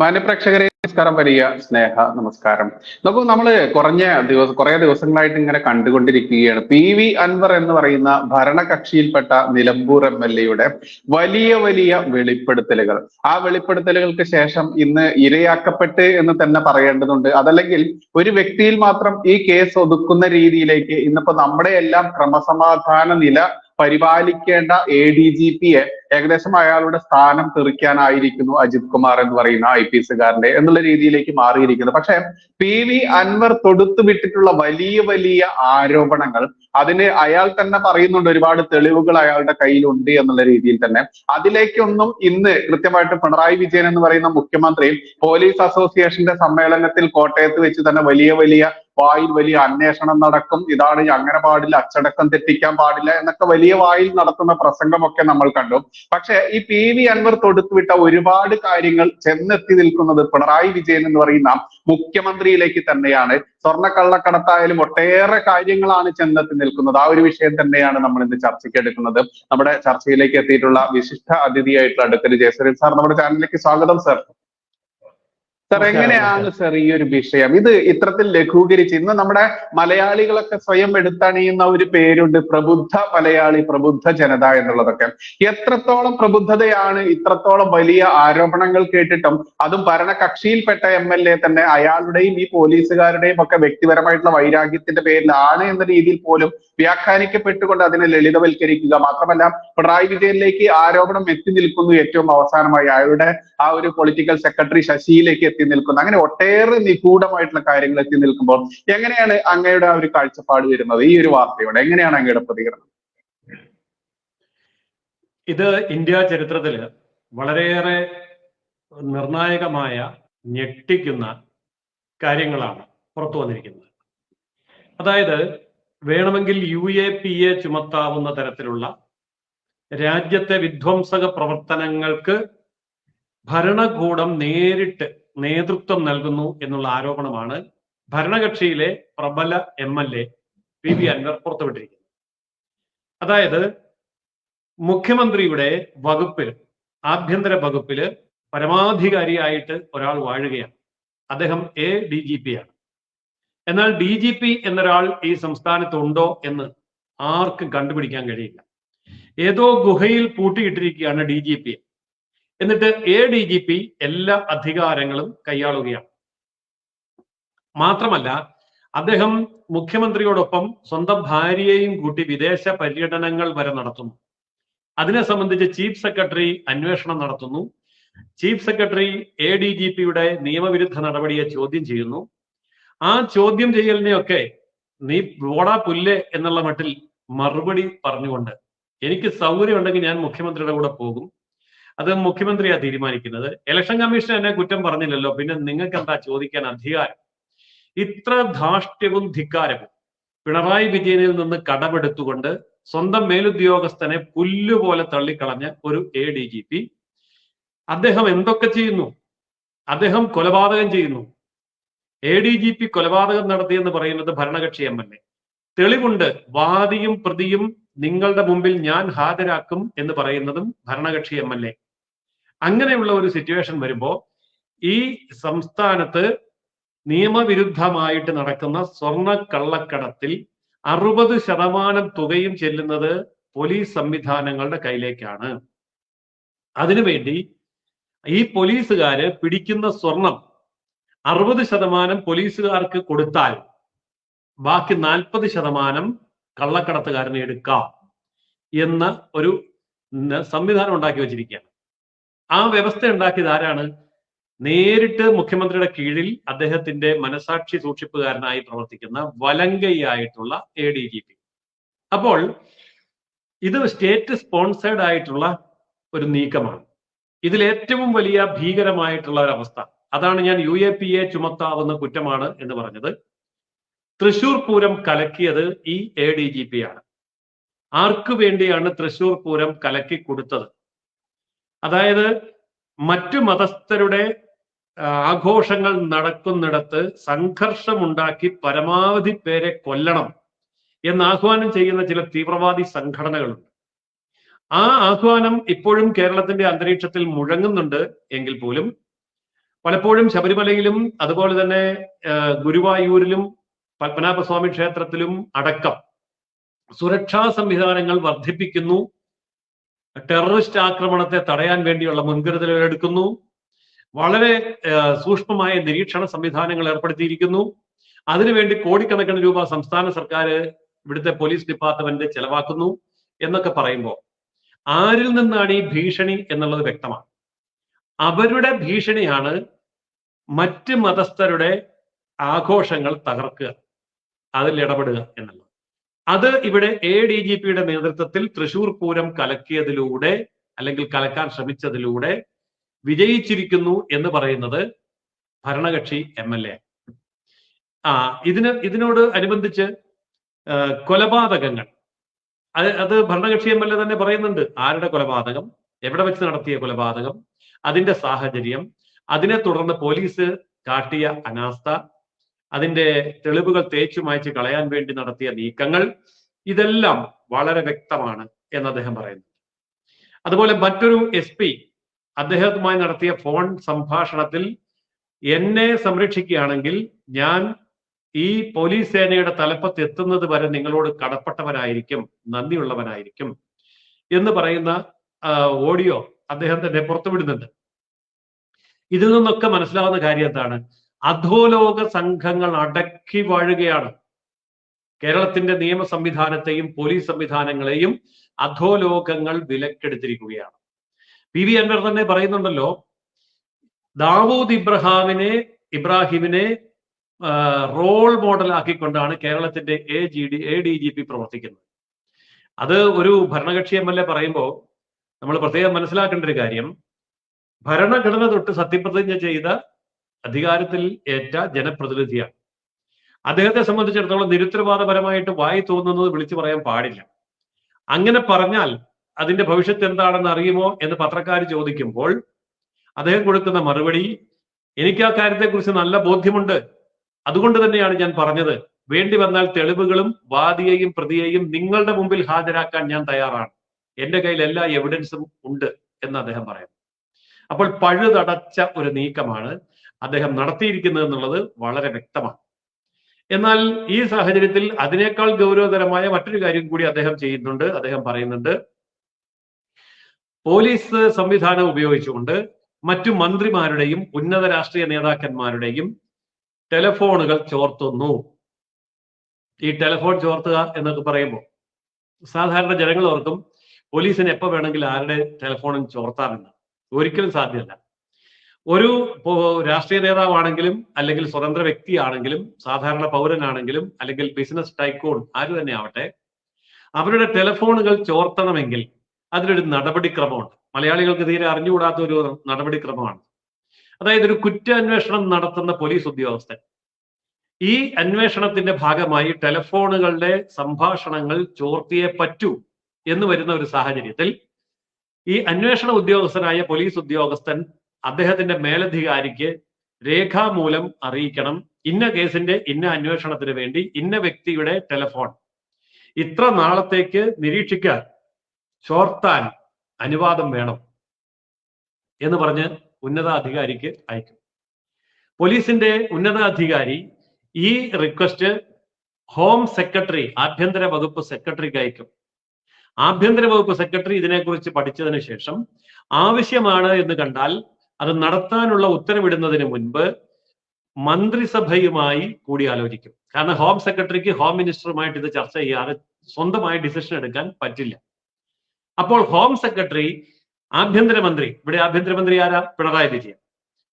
മാന്യപ്രേക്ഷകരെ നമസ്കാരം, വലിയ സ്നേഹ നമസ്കാരം. നോക്കൂ, നമ്മള് കുറെ ദിവസങ്ങളായിട്ട് ഇങ്ങനെ കണ്ടുകൊണ്ടിരിക്കുകയാണ് PV അൻവർ എന്ന് പറയുന്ന ഭരണകക്ഷിയിൽപ്പെട്ട നിലമ്പൂർ MLA വലിയ വലിയ വെളിപ്പെടുത്തലുകൾ. ആ വെളിപ്പെടുത്തലുകൾക്ക് ശേഷം ഇന്ന് ഇരയാക്കപ്പെട്ട് എന്ന് തന്നെ പറയേണ്ടതുണ്ട്. അതല്ലെങ്കിൽ ഒരു വ്യക്തിയിൽ മാത്രം ഈ കേസ് ഒതുക്കുന്ന രീതിയിലേക്ക് ഇന്നിപ്പോ നമ്മുടെ എല്ലാം ക്രമസമാധാന നില പരിപാലിക്കേണ്ട ADGP-യെ ഏകദേശം അയാളുടെ സ്ഥാനം തെറിക്കാനായിരിക്കുന്നു അജിത് കുമാർ എന്ന് പറയുന്ന IPS-കാരന്റെ എന്നുള്ള രീതിയിലേക്ക് മാറിയിരിക്കുന്നത്. പക്ഷെ PV അൻവർ തൊടുത്തു വിട്ടിട്ടുള്ള വലിയ വലിയ ആരോപണങ്ങൾ, അതിന് അയാൾ തന്നെ പറയുന്നുണ്ട് ഒരുപാട് തെളിവുകൾ അയാളുടെ കയ്യിലുണ്ട് എന്നുള്ള രീതിയിൽ തന്നെ. അതിലേക്കൊന്നും ഇന്ന് കൃത്യമായിട്ട് പിണറായി വിജയൻ എന്ന് പറയുന്ന മുഖ്യമന്ത്രി പോലീസ് അസോസിയേഷന്റെ സമ്മേളനത്തിൽ കോട്ടയത്ത് വെച്ച് തന്നെ വലിയ വായിൽ വലിയ അന്വേഷണം നടക്കും, ഇതാണ് അങ്ങനെ പാടില്ല, അച്ചടക്കം തെറ്റിക്കാൻ പാടില്ല എന്നൊക്കെ വലിയ വായിൽ നടത്തുന്ന പ്രസംഗമൊക്കെ നമ്മൾ കണ്ടു. പക്ഷെ ഈ PV അൻവർ തൊടുത്തുവിട്ട ഒരുപാട് കാര്യങ്ങൾ ചെന്നെത്തി നിൽക്കുന്നത് പിണറായി വിജയൻ എന്ന് പറയുന്ന മുഖ്യമന്ത്രിയിലേക്ക് തന്നെയാണ്. സ്വർണ്ണക്കള്ളക്കടത്തായാലും ഒട്ടേറെ കാര്യങ്ങളാണ് ചെന്നെത്തി നിൽക്കുന്നത്. ആ ഒരു വിഷയം തന്നെയാണ് നമ്മൾ ഇന്ന് ചർച്ചയ്ക്ക് എടുക്കുന്നത്. നമ്മുടെ ചർച്ചയിലേക്ക് എത്തിയിട്ടുള്ള വിശിഷ്ട അതിഥിയായിട്ടുള്ള അഡ്വക്കേറ്റ് ജയസൂര്യൻ സാർ നമ്മുടെ ചാനലിലേക്ക് സ്വാഗതം സർ. സാർ, എങ്ങനെയാണ് സാർ ഈ ഒരു വിഷയം ഇത് ഇത്തരത്തിൽ ലഘൂകരിച്ച് ഇന്ന് നമ്മുടെ മലയാളികളൊക്കെ സ്വയം എടുത്തണിയുന്ന ഒരു പേരുണ്ട്, പ്രബുദ്ധ മലയാളി, പ്രബുദ്ധ ജനത എന്നുള്ളതൊക്കെ. എത്രത്തോളം പ്രബുദ്ധതയാണ് ഇത്രത്തോളം വലിയ ആരോപണങ്ങൾ കേട്ടിട്ടും, അതും ഭരണകക്ഷിയിൽപ്പെട്ട MLA തന്നെ അയാളുടെയും ഈ പോലീസുകാരുടെയും ഒക്കെ വ്യക്തിപരമായിട്ടുള്ള വൈരാഗ്യത്തിന്റെ പേരിലാണ് എന്ന രീതിയിൽ പോലും വ്യാഖ്യാനിക്കപ്പെട്ടുകൊണ്ട് അതിനെ ലളിതവൽക്കരിക്കുക. മാത്രമല്ല പിണറായി വിജയനിലേക്ക് ആരോപണം എത്തി നിൽക്കുന്നു. ഏറ്റവും അവസാനമായി അയാളുടെ ആ ഒരു പൊളിറ്റിക്കൽ സെക്രട്ടറി ശശിയിലേക്ക് എത്തി നിൽക്കുന്നു. അങ്ങനെ ഒട്ടേറെ നിഗൂഢമായിട്ടുള്ള കാര്യങ്ങൾ എത്തി നിൽക്കുമ്പോൾ എങ്ങനെയാണ് അങ്ങയുടെ ആ ഒരു കാഴ്ചപ്പാട് വരുന്നത് ഈ ഒരു വാർത്തയോടെ? എങ്ങനെയാണ് അങ്ങയുടെ പ്രതികരണം? ഇത് ഇന്ത്യ ചരിത്രത്തിൽ വളരെയേറെ നിർണായകമായ ഞെട്ടിക്കുന്ന കാര്യങ്ങളാണ് പുറത്തു വന്നിരിക്കുന്നത്. അതായത് വേണമെങ്കിൽ UAPA ചുമത്താവുന്ന തരത്തിലുള്ള രാജ്യത്തെ വിധ്വംസക പ്രവർത്തനങ്ങൾക്ക് ഭരണകൂടം നേരിട്ട് നേതൃത്വം നൽകുന്നു എന്നുള്ള ആരോപണമാണ് ഭരണകക്ഷിയിലെ പ്രബല MLA PV അൻവർ പുറത്തുവിട്ടിരിക്കുന്നത്. അതായത് മുഖ്യമന്ത്രിയുടെ വകുപ്പിൽ, ആഭ്യന്തര വകുപ്പില് പരമാധികാരിയായിട്ട് ഒരാൾ വാഴുകയാണ്. അദ്ദേഹം ADGP ആണ്. എന്നാൽ DGP എന്നൊരാൾ ഈ സംസ്ഥാനത്തുണ്ടോ എന്ന് ആർക്കും കണ്ടുപിടിക്കാൻ കഴിയില്ല. ഏതോ ഗുഹയിൽ പൂട്ടിയിട്ടിരിക്കുകയാണ് DGP. എന്നിട്ട് ADGP എല്ലാ അധികാരങ്ങളും കൈയാളുകയാണ്. മാത്രമല്ല അദ്ദേഹം മുഖ്യമന്ത്രിയോടൊപ്പം സ്വന്തം ഭാര്യയെയും കൂട്ടി വിദേശ പര്യടനങ്ങൾ വരെ നടത്തുന്നു. അതിനെ സംബന്ധിച്ച് ചീഫ് സെക്രട്ടറി അന്വേഷണം നടത്തുന്നു. ചീഫ് സെക്രട്ടറി ADGP-യുടെ നിയമവിരുദ്ധ നടപടിയെ ചോദ്യം ചെയ്യുന്നു. ആ ചോദ്യം ചെയ്യലിനെയൊക്കെ നീ ഓടാ പുല്ല് എന്നുള്ള മട്ടിൽ മറുപടി പറഞ്ഞുകൊണ്ട്, എനിക്ക് സൗകര്യം ഉണ്ടെങ്കിൽ ഞാൻ മുഖ്യമന്ത്രിയുടെ കൂടെ പോകും, അത് മുഖ്യമന്ത്രിയാ തീരുമാനിക്കുന്നത്, ഇലക്ഷൻ കമ്മീഷൻ എന്നെ കുറ്റം പറഞ്ഞില്ലല്ലോ, പിന്നെ നിങ്ങൾക്ക് എന്താ ചോദിക്കാൻ അധികാരം? ഇത്ര ധാർഷ്ട്യവും ധിക്കാരവും പിണറായി വിജയനിൽ നിന്ന് കടമെടുത്തുകൊണ്ട് സ്വന്തം മേലുദ്യോഗസ്ഥനെ പുല്ലുപോലെ തള്ളിക്കളഞ്ഞ ഒരു ADGP അദ്ദേഹം എന്തൊക്കെ ചെയ്യുന്നു? അദ്ദേഹം കൊലപാതകം ചെയ്യുന്നു. ADGP കൊലപാതകം നടത്തിയെന്ന് പറയുന്നത് ഭരണകക്ഷി MLA. തെളിവുണ്ട്, വാദിയും പ്രതിയും നിങ്ങളുടെ മുമ്പിൽ ഞാൻ ഹാജരാക്കും എന്ന് പറയുന്നതും ഭരണകക്ഷി MLA. അങ്ങനെയുള്ള ഒരു സിറ്റുവേഷൻ വരുമ്പോൾ ഈ സംസ്ഥാനത്ത് നിയമവിരുദ്ധമായിട്ട് നടക്കുന്ന സ്വർണ്ണ കള്ളക്കടത്തിൽ 60% തുകയും ചെല്ലുന്നത് പോലീസ് സംവിധാനങ്ങളുടെ കയ്യിലേക്കാണ്. അതിനുവേണ്ടി ഈ പോലീസുകാര് പിടിക്കുന്ന സ്വർണം 60% പോലീസുകാർക്ക് കൊടുത്താൽ ബാക്കി 40% കള്ളക്കടത്തുകാരനെ എടുക്കാം എന്ന ഒരു സംവിധാനം ഉണ്ടാക്കി വെച്ചിരിക്കുകയാണ്. ആ വ്യവസ്ഥ ഉണ്ടാക്കിയത് ആരാണ്? നേരിട്ട് മുഖ്യമന്ത്രിയുടെ കീഴിൽ അദ്ദേഹത്തിന്റെ മനസാക്ഷി സൂക്ഷിപ്പുകാരനായി പ്രവർത്തിക്കുന്ന വലങ്കയായിട്ടുള്ള ADGP. അപ്പോൾ ഇത് സ്റ്റേറ്റ് സ്പോൺസേഡ് ആയിട്ടുള്ള ഒരു നീക്കമാണ്. ഇതിൽ ഏറ്റവും വലിയ ഭീകരമായിട്ടുള്ള ഒരു അവസ്ഥ അതാണ് ഞാൻ UAPA ചുമത്താവുന്ന കുറ്റമാണ് എന്ന് പറഞ്ഞത്. തൃശൂർ പൂരം കലക്കിയത് ഈ ADGP ആണ്. ആർക്കു വേണ്ടിയാണ് തൃശൂർ പൂരം കലക്കി കൊടുത്തത്? അതായത് മറ്റു മതസ്ഥരുടെ ആഘോഷങ്ങൾ നടക്കുന്നിടത്ത് സംഘർഷമുണ്ടാക്കി പരമാവധി പേരെ കൊല്ലണം എന്ന് ആഹ്വാനം ചെയ്യുന്ന ചില തീവ്രവാദി സംഘടനകളുണ്ട്. ആ ആഹ്വാനം ഇപ്പോഴും കേരളത്തിന്റെ അന്തരീക്ഷത്തിൽ മുഴങ്ങുന്നുണ്ട് എങ്കിൽ പോലും പലപ്പോഴും ശബരിമലയിലും അതുപോലെ തന്നെ ഗുരുവായൂരിലും പത്മനാഭസ്വാമി ക്ഷേത്രത്തിലും അടക്കം സുരക്ഷാ സംവിധാനങ്ങൾ വർദ്ധിപ്പിക്കുന്നു, ടെററിസ്റ്റ് ആക്രമണത്തെ തടയാൻ വേണ്ടിയുള്ള മുൻകരുതലുകൾ എടുക്കുന്നു, വളരെ സൂക്ഷ്മമായ നിരീക്ഷണ സംവിധാനങ്ങൾ ഏർപ്പെടുത്തിയിരിക്കുന്നു. അതിനുവേണ്ടി കോടിക്കണക്കിന് രൂപ സംസ്ഥാന സർക്കാർ, ഇവിടുത്തെ പോലീസ് ഡിപ്പാർട്ട്മെന്റ് ചെലവാക്കുന്നു എന്നൊക്കെ പറയുമ്പോൾ ആരിൽ നിന്നാണ് ഈ ഭീഷണി എന്നുള്ളത് വ്യക്തമാണ്. അവരുടെ ഭീഷണിയാണ് മറ്റ് മതസ്ഥരുടെ ആഘോഷങ്ങൾ തകർക്കുക, അതിൽ ഇടപെടുക എന്നുള്ളത്. അത് ഇവിടെ ADGPയുടെ നേതൃത്വത്തിൽ തൃശൂർ പൂരം കലക്കിയതിലൂടെ അല്ലെങ്കിൽ കലക്കാൻ ശ്രമിച്ചതിലൂടെ വിജയിച്ചിരിക്കുന്നു എന്ന് പറയുന്നത് ഭരണകക്ഷി MLA. ഇതിനോട് അനുബന്ധിച്ച് കൊലപാതകങ്ങൾ, അത് ഭരണകക്ഷി MLA തന്നെ പറയുന്നുണ്ട്. ആരുടെ കൊലപാതകം, എവിടെ വെച്ച് നടത്തിയ കൊലപാതകം, അതിന്റെ സാഹചര്യം, അതിനെ തുടർന്ന് പോലീസ് കാട്ടിയ അനാസ്ഥ, അതിന്റെ തെളിവുകൾ തേച്ചു മായ്ച്ച് കളയാൻ വേണ്ടി നടത്തിയ നീക്കങ്ങൾ, ഇതെല്ലാം വളരെ വ്യക്തമാണ് എന്ന് അദ്ദേഹം പറയുന്നു. അതുപോലെ മറ്റൊരു SP അദ്ദേഹവുമായി നടത്തിയ ഫോൺ സംഭാഷണത്തിൽ എന്നെ സംരക്ഷിക്കുകയാണെങ്കിൽ ഞാൻ ഈ പോലീസ് സേനയുടെ തലപ്പത്ത് എത്തുന്നത് വരെ നിങ്ങളോട് കടപ്പെട്ടവനായിരിക്കും, നന്ദിയുള്ളവനായിരിക്കും എന്ന് പറയുന്ന ഓഡിയോ അദ്ദേഹം തന്നെ പുറത്തുവിടുന്നുണ്ട്. ഇതിൽ നിന്നൊക്കെ മനസ്സിലാവുന്ന കാര്യം എന്താണ്? അധോലോക സംഘങ്ങൾ അടക്കി വാഴുകയാണ്. കേരളത്തിന്റെ നിയമ സംവിധാനത്തെയും പോലീസ് സംവിധാനങ്ങളെയും അധോലോകങ്ങൾ വിലക്കെടുത്തിരിക്കുകയാണ്. PV അൻവർ തന്നെ പറയുന്നുണ്ടല്ലോ, ദാവൂദ് ഇബ്രാഹിമിനെ റോൾ മോഡലാക്കിക്കൊണ്ടാണ് കേരളത്തിന്റെ ADGP പ്രവർത്തിക്കുന്നത്. അത് ഒരു ഭരണകക്ഷി MLA പറയുമ്പോൾ നമ്മൾ പ്രത്യേകം മനസ്സിലാക്കേണ്ട ഒരു കാര്യം, ഭരണഘടന തൊട്ട് സത്യപ്രതിജ്ഞ ചെയ്ത അധികാരത്തിൽ ഏറ്റ ജനപ്രതിനിധിയാണ്. അദ്ദേഹത്തെ സംബന്ധിച്ചിടത്തോളം നിരുത്തരവാദപരമായിട്ട് വായി തോന്നുന്നത് വിളിച്ചു പറയാൻ പാടില്ല. അങ്ങനെ പറഞ്ഞാൽ അതിന്റെ ഭവിഷ്യത്ത് എന്താണെന്ന് അറിയുമോ എന്ന് പത്രക്കാർ ചോദിക്കുമ്പോൾ അദ്ദേഹം കൊടുക്കുന്ന മറുപടി, എനിക്ക് ആ കാര്യത്തെക്കുറിച്ച് നല്ല ബോധ്യമുണ്ട്, അതുകൊണ്ട് തന്നെയാണ് ഞാൻ പറഞ്ഞത്, വേണ്ടി വന്നാൽ തെളിവുകളും വാദിയെയും പ്രതിയെയും നിങ്ങളുടെ മുമ്പിൽ ഹാജരാക്കാൻ ഞാൻ തയ്യാറാണ്, എന്റെ കയ്യിൽ എല്ലാ എവിഡൻസും ഉണ്ട് എന്ന് അദ്ദേഹം പറയുന്നു. അപ്പോൾ പഴുതടച്ച ഒരു നീക്കമാണ് അദ്ദേഹം നടത്തിയിരിക്കുന്നത് എന്നുള്ളത് വളരെ വ്യക്തമാണ്. എന്നാൽ ഈ സാഹചര്യത്തിൽ അതിനേക്കാൾ ഗൗരവതരമായ മറ്റൊരു കാര്യം കൂടി അദ്ദേഹം ചെയ്യുന്നുണ്ട്. അദ്ദേഹം പറയുന്നുണ്ട്, പോലീസ് സംവിധാനം ഉപയോഗിച്ചുകൊണ്ട് മറ്റു മന്ത്രിമാരുടെയും ഉന്നത രാഷ്ട്രീയ നേതാക്കന്മാരുടെയും ടെലിഫോണുകൾ ചോർത്തുന്നു. ഈ ടെലിഫോൺ ചോർത്തുക എന്നൊക്കെ പറയുമ്പോൾ സാധാരണ ജനങ്ങൾ ഓർക്കും പോലീസിന് എപ്പോൾ വേണമെങ്കിലും ആരുടെ ടെലിഫോണും ചോർത്താറുണ്ട്. ഒരിക്കലും സാധ്യമല്ല. ഒരു രാഷ്ട്രീയ നേതാവാണെങ്കിലും അല്ലെങ്കിൽ സ്വതന്ത്ര വ്യക്തിയാണെങ്കിലും സാധാരണ പൗരനാണെങ്കിലും അല്ലെങ്കിൽ ബിസിനസ് ടൈക്കൂൺ ആര് തന്നെ ആവട്ടെ, അവരുടെ ടെലിഫോണുകൾ ചോർത്തണമെങ്കിൽ അതിനൊരു നടപടിക്രമമുണ്ട്. മലയാളികൾക്ക് തീരെ അറിഞ്ഞുകൂടാത്ത ഒരു നടപടിക്രമമാണ്. അതായത് ഒരു കുറ്റാന്വേഷണം നടത്തുന്ന പോലീസ് ഉദ്യോഗസ്ഥൻ ഈ അന്വേഷണത്തിന്റെ ഭാഗമായി ടെലിഫോണുകളുടെ സംഭാഷണങ്ങൾ ചോർത്തിയേ പറ്റൂ എന്ന് വരുന്ന ഒരു സാഹചര്യത്തിൽ ഈ അന്വേഷണ ഉദ്യോഗസ്ഥനായ പോലീസ് ഉദ്യോഗസ്ഥൻ അദ്ദേഹത്തിന്റെ മേലധികാരിക്ക് രേഖാമൂലം അറിയിക്കണം, ഇന്ന കേസിന്റെ ഇന്ന അന്വേഷണത്തിന് വേണ്ടി ഇന്ന വ്യക്തിയുടെ ടെലിഫോൺ ഇത്ര നാളത്തേക്ക് നിരീക്ഷിക്കാൻ ചോർത്താൻ അനുവാദം വേണം എന്ന് പറഞ്ഞ് ഉന്നതാധികാരിക്ക് അയക്കും. പോലീസിന്റെ ഉന്നതാധികാരി ഈ റിക്വസ്റ്റ് ഹോം സെക്രട്ടറി, ആഭ്യന്തര വകുപ്പ് സെക്രട്ടറിക്ക് അയക്കും. ആഭ്യന്തര വകുപ്പ് സെക്രട്ടറി ഇതിനെക്കുറിച്ച് പഠിച്ചതിന് ശേഷം ആവശ്യമാണ് എന്ന് കണ്ടാൽ അത് നടത്താനുള്ള ഉത്തരവിടുന്നതിന് മുൻപ് മന്ത്രിസഭയുമായി കൂടിയാലോചിക്കും. കാരണം ഹോം സെക്രട്ടറിക്ക് ഹോം മിനിസ്റ്ററുമായിട്ട് ഇത് ചർച്ച ചെയ്യാതെ സ്വന്തമായി ഡിസിഷൻ എടുക്കാൻ പറ്റില്ല. അപ്പോൾ ഹോം സെക്രട്ടറി ആഭ്യന്തരമന്ത്രി, ഇവിടെ ആഭ്യന്തരമന്ത്രി ആരാ? പിണറായി വിജയൻ.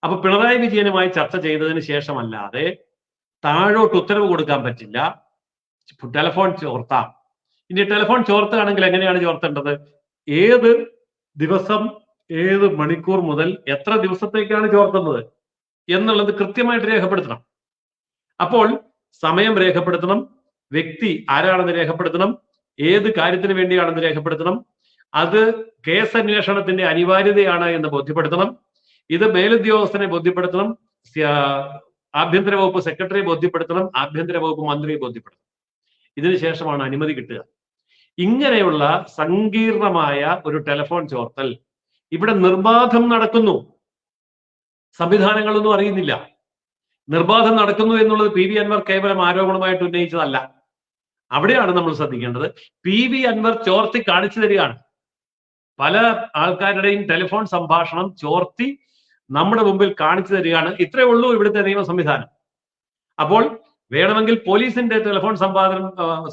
അപ്പൊ പിണറായി വിജയനുമായി ചർച്ച ചെയ്തതിന് ശേഷമല്ലാതെ താഴോട്ട് ഉത്തരവ് കൊടുക്കാൻ പറ്റില്ല. ടെലിഫോൺ ചോർത്താം. ഇനി ടെലിഫോൺ ചോർത്തുകയാണെങ്കിൽ എങ്ങനെയാണ് ചോർത്തേണ്ടത്? ഏത് ദിവസം, ഏത് മണിക്കൂർ മുതൽ എത്ര ദിവസത്തേക്കാണ് ചോർത്തുന്നത് എന്നുള്ളത് കൃത്യമായിട്ട് രേഖപ്പെടുത്തണം. അപ്പോൾ സമയം രേഖപ്പെടുത്തണം, വ്യക്തി ആരാണെന്ന് രേഖപ്പെടുത്തണം, ഏത് കാര്യത്തിന് വേണ്ടിയാണെന്ന് രേഖപ്പെടുത്തണം, അത് കേസ് അന്വേഷണത്തിന്റെ അനിവാര്യതയാണ് എന്ന് ബോധ്യപ്പെടുത്തണം, ഇത് മേലുദ്യോഗസ്ഥനെ ബോധ്യപ്പെടുത്തണം, ആഭ്യന്തര വകുപ്പ് സെക്രട്ടറിയെ ബോധ്യപ്പെടുത്തണം, ആഭ്യന്തര വകുപ്പ് മന്ത്രിയെ ബോധ്യപ്പെടുത്തണം. ഇതിനുശേഷമാണ് അനുമതി കിട്ടുക. ഇങ്ങനെയുള്ള സങ്കീർണമായ ഒരു ടെലിഫോൺ ചോർത്തൽ ഇവിടെ നിർബാധം നടക്കുന്നു. സംവിധാനങ്ങളൊന്നും അറിയുന്നില്ല. നിർബാധം നടക്കുന്നു എന്നുള്ളത് പി വി അൻവർ കേവലം ആരോപണമായിട്ട് ഉന്നയിച്ചതല്ല. അവിടെയാണ് നമ്മൾ ശ്രദ്ധിക്കേണ്ടത്. പി വി അൻവർ ചോർത്തി കാണിച്ചു തരികയാണ്. പല ആൾക്കാരുടെയും ടെലിഫോൺ സംഭാഷണം ചോർത്തി നമ്മുടെ മുമ്പിൽ കാണിച്ചു തരികയാണ്. ഇത്രയേ ഉള്ളൂ ഇവിടുത്തെ നിയമ സംവിധാനം. അപ്പോൾ വേണമെങ്കിൽ പോലീസിന്റെ ടെലിഫോൺ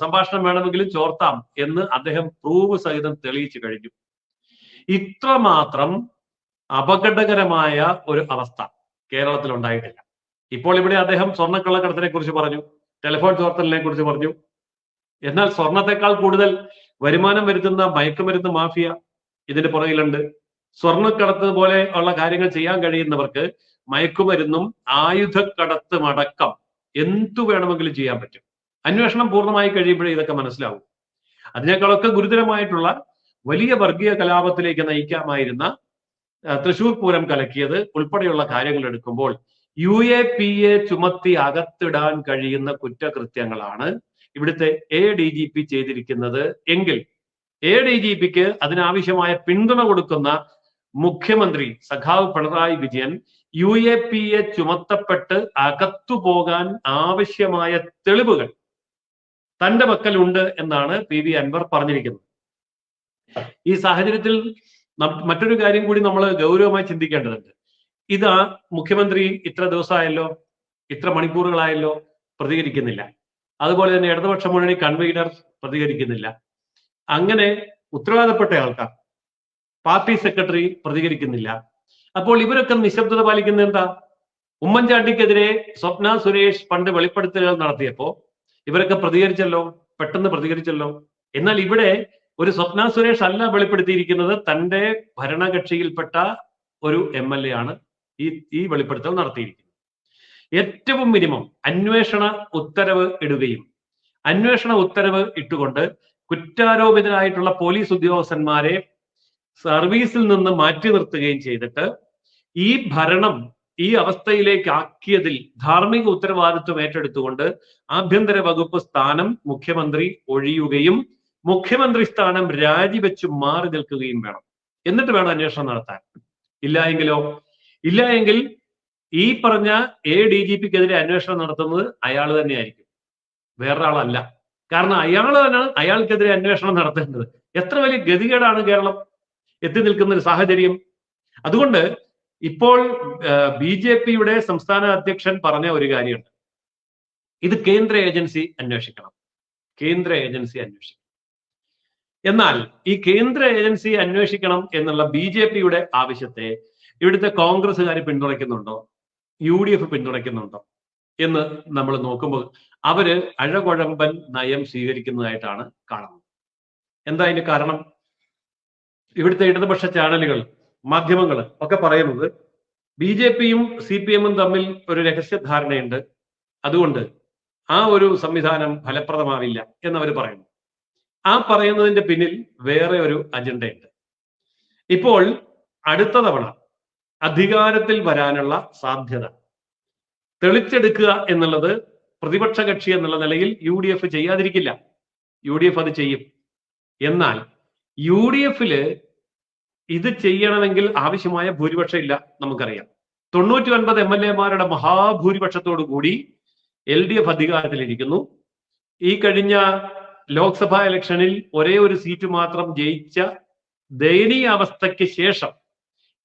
സംഭാഷണം വേണമെങ്കിലും ചോർത്താം എന്ന് അദ്ദേഹം പ്രൂവ് സഹിതം തെളിയിച്ചു കഴിഞ്ഞു. ഇത്രമാത്രം അപകടകരമായ ഒരു അവസ്ഥ കേരളത്തിൽ ഉണ്ടായിട്ടില്ല. ഇപ്പോൾ ഇവിടെ അദ്ദേഹം സ്വർണ്ണക്കള്ളക്കടത്തിനെ കുറിച്ച് പറഞ്ഞു, ടെലിഫോൺ ചോർത്തലിനെ കുറിച്ച് പറഞ്ഞു. എന്നാൽ സ്വർണത്തെക്കാൾ കൂടുതൽ വരുമാനം വരുത്തുന്ന മയക്കുമരുന്ന് മാഫിയ ഇതിന്റെ പുറകിലുണ്ട്. സ്വർണ്ണക്കടത്ത് പോലെ ഉള്ള കാര്യങ്ങൾ ചെയ്യാൻ കഴിയുന്നവർക്ക് മയക്കുമരുന്നും ആയുധക്കടത്തും അടക്കം എന്തു വേണമെങ്കിലും ചെയ്യാൻ പറ്റും. അന്വേഷണം പൂർണ്ണമായി കഴിയുമ്പോഴേ ഇതൊക്കെ മനസ്സിലാവും. അതിനേക്കാളൊക്കെ ഗുരുതരമായിട്ടുള്ള വലിയ വർഗീയ കലാപത്തിലേക്ക് നയിക്കാമായിരുന്ന തൃശൂർ പൂരം കലക്കിയത് ഉൾപ്പെടെയുള്ള കാര്യങ്ങൾ എടുക്കുമ്പോൾ UAPA ചുമത്തി അകത്തിടാൻ കഴിയുന്ന കുറ്റകൃത്യങ്ങളാണ് ഇവിടുത്തെ ADGP ചെയ്തിരിക്കുന്നത് എങ്കിൽ ADGPക്ക് അതിനാവശ്യമായ പിന്തുണ കൊടുക്കുന്ന മുഖ്യമന്ത്രി സഖാവ് പിണറായി വിജയൻ UAPA ചുമത്തപ്പെട്ട് അകത്തുപോകാൻ ആവശ്യമായ തെളിവുകൾ തന്റെ പക്കലുണ്ട് എന്നാണ് PV അൻവർ പറഞ്ഞിരിക്കുന്നത്. ഈ സാഹചര്യത്തിൽ മറ്റൊരു കാര്യം കൂടി നമ്മൾ ഗൗരവമായി ചിന്തിക്കേണ്ടതുണ്ട്. ഇതാ മുഖ്യമന്ത്രി ഇത്ര ദിവസമായല്ലോ, ഇത്ര മണിക്കൂറുകളായല്ലോ പ്രതികരിക്കുന്നില്ല. അതുപോലെ തന്നെ ഇടതുപക്ഷ മുന്നണി കൺവീനർ പ്രതികരിക്കുന്നില്ല. അങ്ങനെ ഉത്തരവാദപ്പെട്ട ആൾക്കാർ, പാർട്ടി സെക്രട്ടറി പ്രതികരിക്കുന്നില്ല. അപ്പോൾ ഇവരൊക്കെ നിശബ്ദത പാലിക്കുന്നത് എന്താ? ഉമ്മൻചാണ്ടിക്കെതിരെ സ്വപ്ന സുരേഷ് പണ്ട് വെളിപ്പെടുത്തലുകൾ നടത്തിയപ്പോ ഇവരൊക്കെ പ്രതികരിച്ചല്ലോ, പെട്ടെന്ന് പ്രതികരിച്ചല്ലോ. എന്നാൽ ഇവിടെ ഒരു സ്വപ്ന സുരേഷ് അല്ല വെളിപ്പെടുത്തിയിരിക്കുന്നത്, തന്റെ ഭരണകക്ഷിയിൽപ്പെട്ട ഒരു MLA ആണ് ഈ വെളിപ്പെടുത്തൽ നടത്തിയിരിക്കുന്നത്. ഏറ്റവും മിനിമം അന്വേഷണ ഉത്തരവ് ഇടുകയും അന്വേഷണ ഉത്തരവ് ഇട്ടുകൊണ്ട് കുറ്റാരോപിതരായിട്ടുള്ള പോലീസ് ഉദ്യോഗസ്ഥന്മാരെ സർവീസിൽ നിന്ന് മാറ്റി നിർത്തുകയും ചെയ്തിട്ട് ഈ ഭരണം ഈ അവസ്ഥയിലേക്ക് ആക്കിയതിൽ ധാർമ്മിക ഉത്തരവാദിത്വം ഏറ്റെടുത്തുകൊണ്ട് ആഭ്യന്തര വകുപ്പ് സ്ഥാനം മുഖ്യമന്ത്രി ഒഴിയുകയും മുഖ്യമന്ത്രി സ്ഥാനം രാജിവെച്ച് മാറി നിൽക്കുകയും വേണം. എന്നിട്ട് വേണം അന്വേഷണം നടത്താൻ. ഇല്ല എങ്കിൽ ഈ പറഞ്ഞ ADGPക്കെതിരെ അന്വേഷണം നടത്തുന്നത് അയാൾ തന്നെയായിരിക്കും, വേറൊരാളല്ല. കാരണം അയാൾക്കെതിരെ അന്വേഷണം നടത്തേണ്ടത്. എത്ര വലിയ ഗതികേടാണ് കേരളം എത്തി നിൽക്കുന്ന ഒരു സാഹചര്യം. അതുകൊണ്ട് ഇപ്പോൾ BJPയുടെ സംസ്ഥാന അധ്യക്ഷൻ പറഞ്ഞ ഒരു കാര്യമുണ്ട്, ഇത് കേന്ദ്ര ഏജൻസി അന്വേഷിക്കണം. എന്നാൽ ഈ കേന്ദ്ര ഏജൻസി അന്വേഷിക്കണം എന്നുള്ള BJPയുടെ ആവശ്യത്തെ ഇവിടുത്തെ കോൺഗ്രസ്സുകാർ പിന്തുണയ്ക്കുന്നുണ്ടോ, UDF പിന്തുണയ്ക്കുന്നുണ്ടോ എന്ന് നമ്മൾ നോക്കുമ്പോൾ അവര് അഴകുഴമ്പൻ നയം സ്വീകരിക്കുന്നതായിട്ടാണ് കാണുന്നത്. എന്താ അതിന്റെ കാരണം? ഇവിടുത്തെ ഇടതുപക്ഷ ചാനലുകൾ, മാധ്യമങ്ങൾ ഒക്കെ പറയുന്നത് BJPയും CPM തമ്മിൽ ഒരു രഹസ്യധാരണയുണ്ട്, അതുകൊണ്ട് ആ ഒരു സംവിധാനം ഫലപ്രദമാവില്ല എന്നവർ പറയുന്നു. ആ പറയുന്നതിന്റെ പിന്നിൽ വേറെ ഒരു അജണ്ടയുണ്ട്. ഇപ്പോൾ അടുത്ത തവണ അധികാരത്തിൽ വരാനുള്ള സാധ്യത തെളിച്ചെടുക്കുക എന്നുള്ളത് പ്രതിപക്ഷ കക്ഷി എന്നുള്ള നിലയിൽ UDF ചെയ്യാതിരിക്കില്ല. UDF അത് ചെയ്യും. എന്നാൽ UDFല് ഇത് ചെയ്യണമെങ്കിൽ ആവശ്യമായ ഭൂരിപക്ഷം ഇല്ല, നമുക്കറിയാം. 99 MLAമാരുടെ മഹാഭൂരിപക്ഷത്തോടു കൂടി LDF അധികാരത്തിലിരിക്കുന്നു. ഈ കഴിഞ്ഞ ലോക്സഭാ ഇലക്ഷനിൽ ഒരേ ഒരു സീറ്റ് മാത്രം ജയിച്ച ദയനീയ അവസ്ഥയ്ക്ക് ശേഷം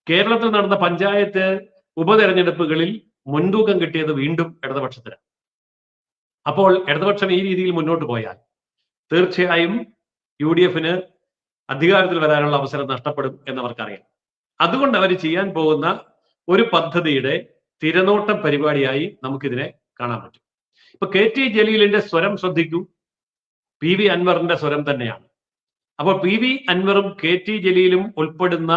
കേരളത്തിൽ നടന്ന പഞ്ചായത്ത് ഉപതെരഞ്ഞെടുപ്പുകളിൽ മുൻതൂക്കം കിട്ടിയത് വീണ്ടും ഇടതുപക്ഷത്തിന്. അപ്പോൾ ഇടതുപക്ഷം ഈ രീതിയിൽ മുന്നോട്ട് പോയാൽ തീർച്ചയായും UDFന് അധികാരത്തിൽ വരാനുള്ള അവസരം നഷ്ടപ്പെടും എന്നവർക്കറിയാം. അതുകൊണ്ട് അവർ ചെയ്യാൻ പോകുന്ന ഒരു പദ്ധതിയുടെ തിരനോട്ടം പരിപാടിയായി നമുക്കിതിനെ കാണാൻ പറ്റും. ഇപ്പൊ KT ജലീലിന്റെ സ്വരം ശ്രദ്ധിക്കൂ, PV അൻവറിന്റെ സ്വരം തന്നെയാണ്. അപ്പോൾ PV അൻവറും KT ജലീലും ഉൾപ്പെടുന്ന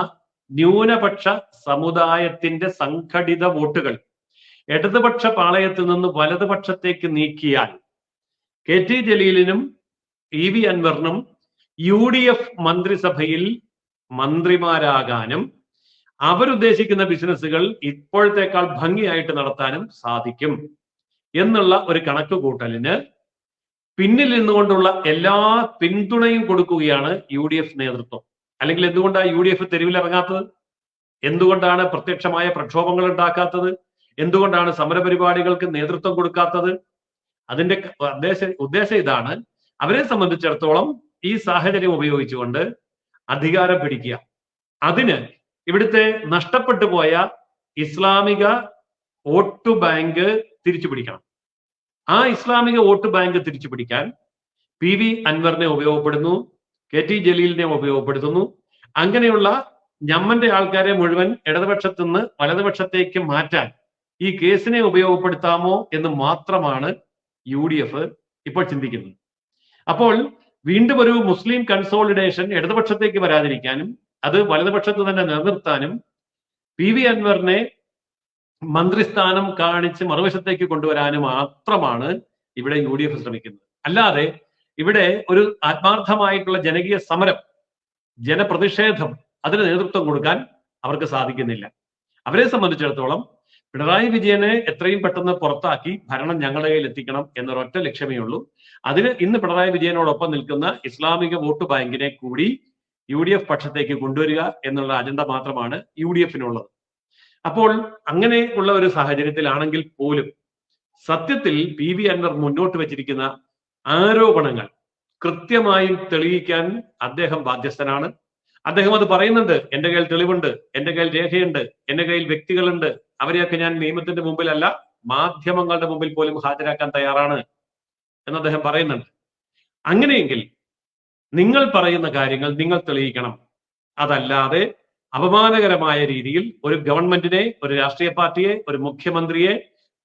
ന്യൂനപക്ഷ സമുദായത്തിന്റെ സംഘടിത വോട്ടുകൾ ഇടതുപക്ഷ പാളയത്തിൽ നിന്ന് വലതുപക്ഷത്തേക്ക് നീക്കിയാൽ KT ജലീലിനും PV അൻവറിനും UDF മന്ത്രിസഭയിൽ മന്ത്രിമാരാകാനും അവരുദ്ദേശിക്കുന്ന ബിസിനസ്സുകൾ ഇപ്പോഴത്തേക്കാൾ ഭംഗിയായിട്ട് നടത്താനും സാധിക്കും എന്നുള്ള ഒരു കണക്കുകൂട്ടലിന് പിന്നിൽ നിന്നുകൊണ്ടുള്ള എല്ലാ പിന്തുണയും കൊടുക്കുകയാണ് UDF നേതൃത്വം. അല്ലെങ്കിൽ എന്തുകൊണ്ടാണ് UDF തെരുവിലിറങ്ങാത്തത്? എന്തുകൊണ്ടാണ് പ്രത്യക്ഷമായ പ്രക്ഷോഭങ്ങൾ ഉണ്ടാക്കാത്തത്? എന്തുകൊണ്ടാണ് സമരപരിപാടികൾക്ക് നേതൃത്വം കൊടുക്കാത്തത്? അതിന്റെ ഉദ്ദേശം ഇതാണ്. അവരെ സംബന്ധിച്ചിടത്തോളം ഈ സാഹചര്യം ഉപയോഗിച്ചുകൊണ്ട് അധികാരം പിടിക്കുക. അതിന് ഇവിടുത്തെ നഷ്ടപ്പെട്ടു പോയ ഇസ്ലാമിക വോട്ട് ബാങ്ക് തിരിച്ചു പിടിക്കണം. ആ ഇസ്ലാമിക വോട്ട് ബാങ്ക് തിരിച്ചു പിടിക്കാൻ PV അൻവറിനെ ഉപയോഗപ്പെടുന്നു, KT ജലീലിനെ ഉപയോഗപ്പെടുത്തുന്നു. അങ്ങനെയുള്ള ഞമ്മന്റെ ആൾക്കാരെ മുഴുവൻ ഇടതുപക്ഷത്തു നിന്ന് വലതുപക്ഷത്തേക്ക് മാറ്റാൻ ഈ കേസിനെ ഉപയോഗപ്പെടുത്താമോ എന്ന് മാത്രമാണ് UDF ഇപ്പോൾ ചിന്തിക്കുന്നത്. അപ്പോൾ വീണ്ടും ഒരു മുസ്ലിം കൺസോളിഡേഷൻ ഇടതുപക്ഷത്തേക്ക് വരാതിരിക്കാനും അത് വലതുപക്ഷത്ത് തന്നെ നിലനിർത്താനും PV അൻവറിനെ മന്ത്രിസ്ഥാനം കാണിച്ച് മറുവശത്തേക്ക് കൊണ്ടുവരാനും മാത്രമാണ് ഇവിടെ UDF ശ്രമിക്കുന്നത്. അല്ലാതെ ഇവിടെ ഒരു ആത്മാർത്ഥമായിട്ടുള്ള ജനകീയ സമരം, ജനപ്രതിഷേധം, അതിന് നേതൃത്വം കൊടുക്കാൻ അവർക്ക് സാധിക്കുന്നില്ല. അവരെ സംബന്ധിച്ചിടത്തോളം പിണറായി വിജയനെ എത്രയും പെട്ടെന്ന് പുറത്താക്കി ഭരണം ഞങ്ങളുടെ കയ്യിൽ എത്തിക്കണം എന്നൊരൊറ്റ ലക്ഷ്യമേ ഉള്ളൂ. അതിന് ഇന്ന് പിണറായി വിജയനോടൊപ്പം നിൽക്കുന്ന ഇസ്ലാമിക വോട്ട് ബാങ്കിനെ കൂടി UDF പക്ഷത്തേക്ക് കൊണ്ടുവരിക എന്നുള്ള അജണ്ട മാത്രമാണ് UDFിനുള്ളത്. അപ്പോൾ അങ്ങനെ ഉള്ള ഒരു സാഹചര്യത്തിലാണെങ്കിൽ പോലും സത്യത്തിൽ PV അൻവർ മുന്നോട്ട് വെച്ചിരിക്കുന്ന ആരോപണങ്ങൾ കൃത്യമായും തെളിയിക്കാൻ അദ്ദേഹം ബാധ്യസ്ഥനാണ്. അദ്ദേഹം അത് പറയുന്നുണ്ട്. എന്റെ കയ്യിൽ തെളിവുണ്ട്, എന്റെ കയ്യിൽ രേഖയുണ്ട്, എന്റെ കയ്യിൽ വ്യക്തികളുണ്ട്, അവരെയൊക്കെ ഞാൻ നിയമത്തിന്റെ മുമ്പിലല്ല മാധ്യമങ്ങളുടെ മുമ്പിൽ പോലും ഹാജരാക്കാൻ തയ്യാറാണ് എന്ന് അദ്ദേഹം പറയുന്നുണ്ട്. അങ്ങനെയെങ്കിൽ നിങ്ങൾ പറയുന്ന കാര്യങ്ങൾ നിങ്ങൾ തെളിയിക്കണം. അതല്ലാതെ അപമാനകരമായ രീതിയിൽ ഒരു ഗവൺമെന്റിനെ, ഒരു രാഷ്ട്രീയ പാർട്ടിയെ, ഒരു മുഖ്യമന്ത്രിയെ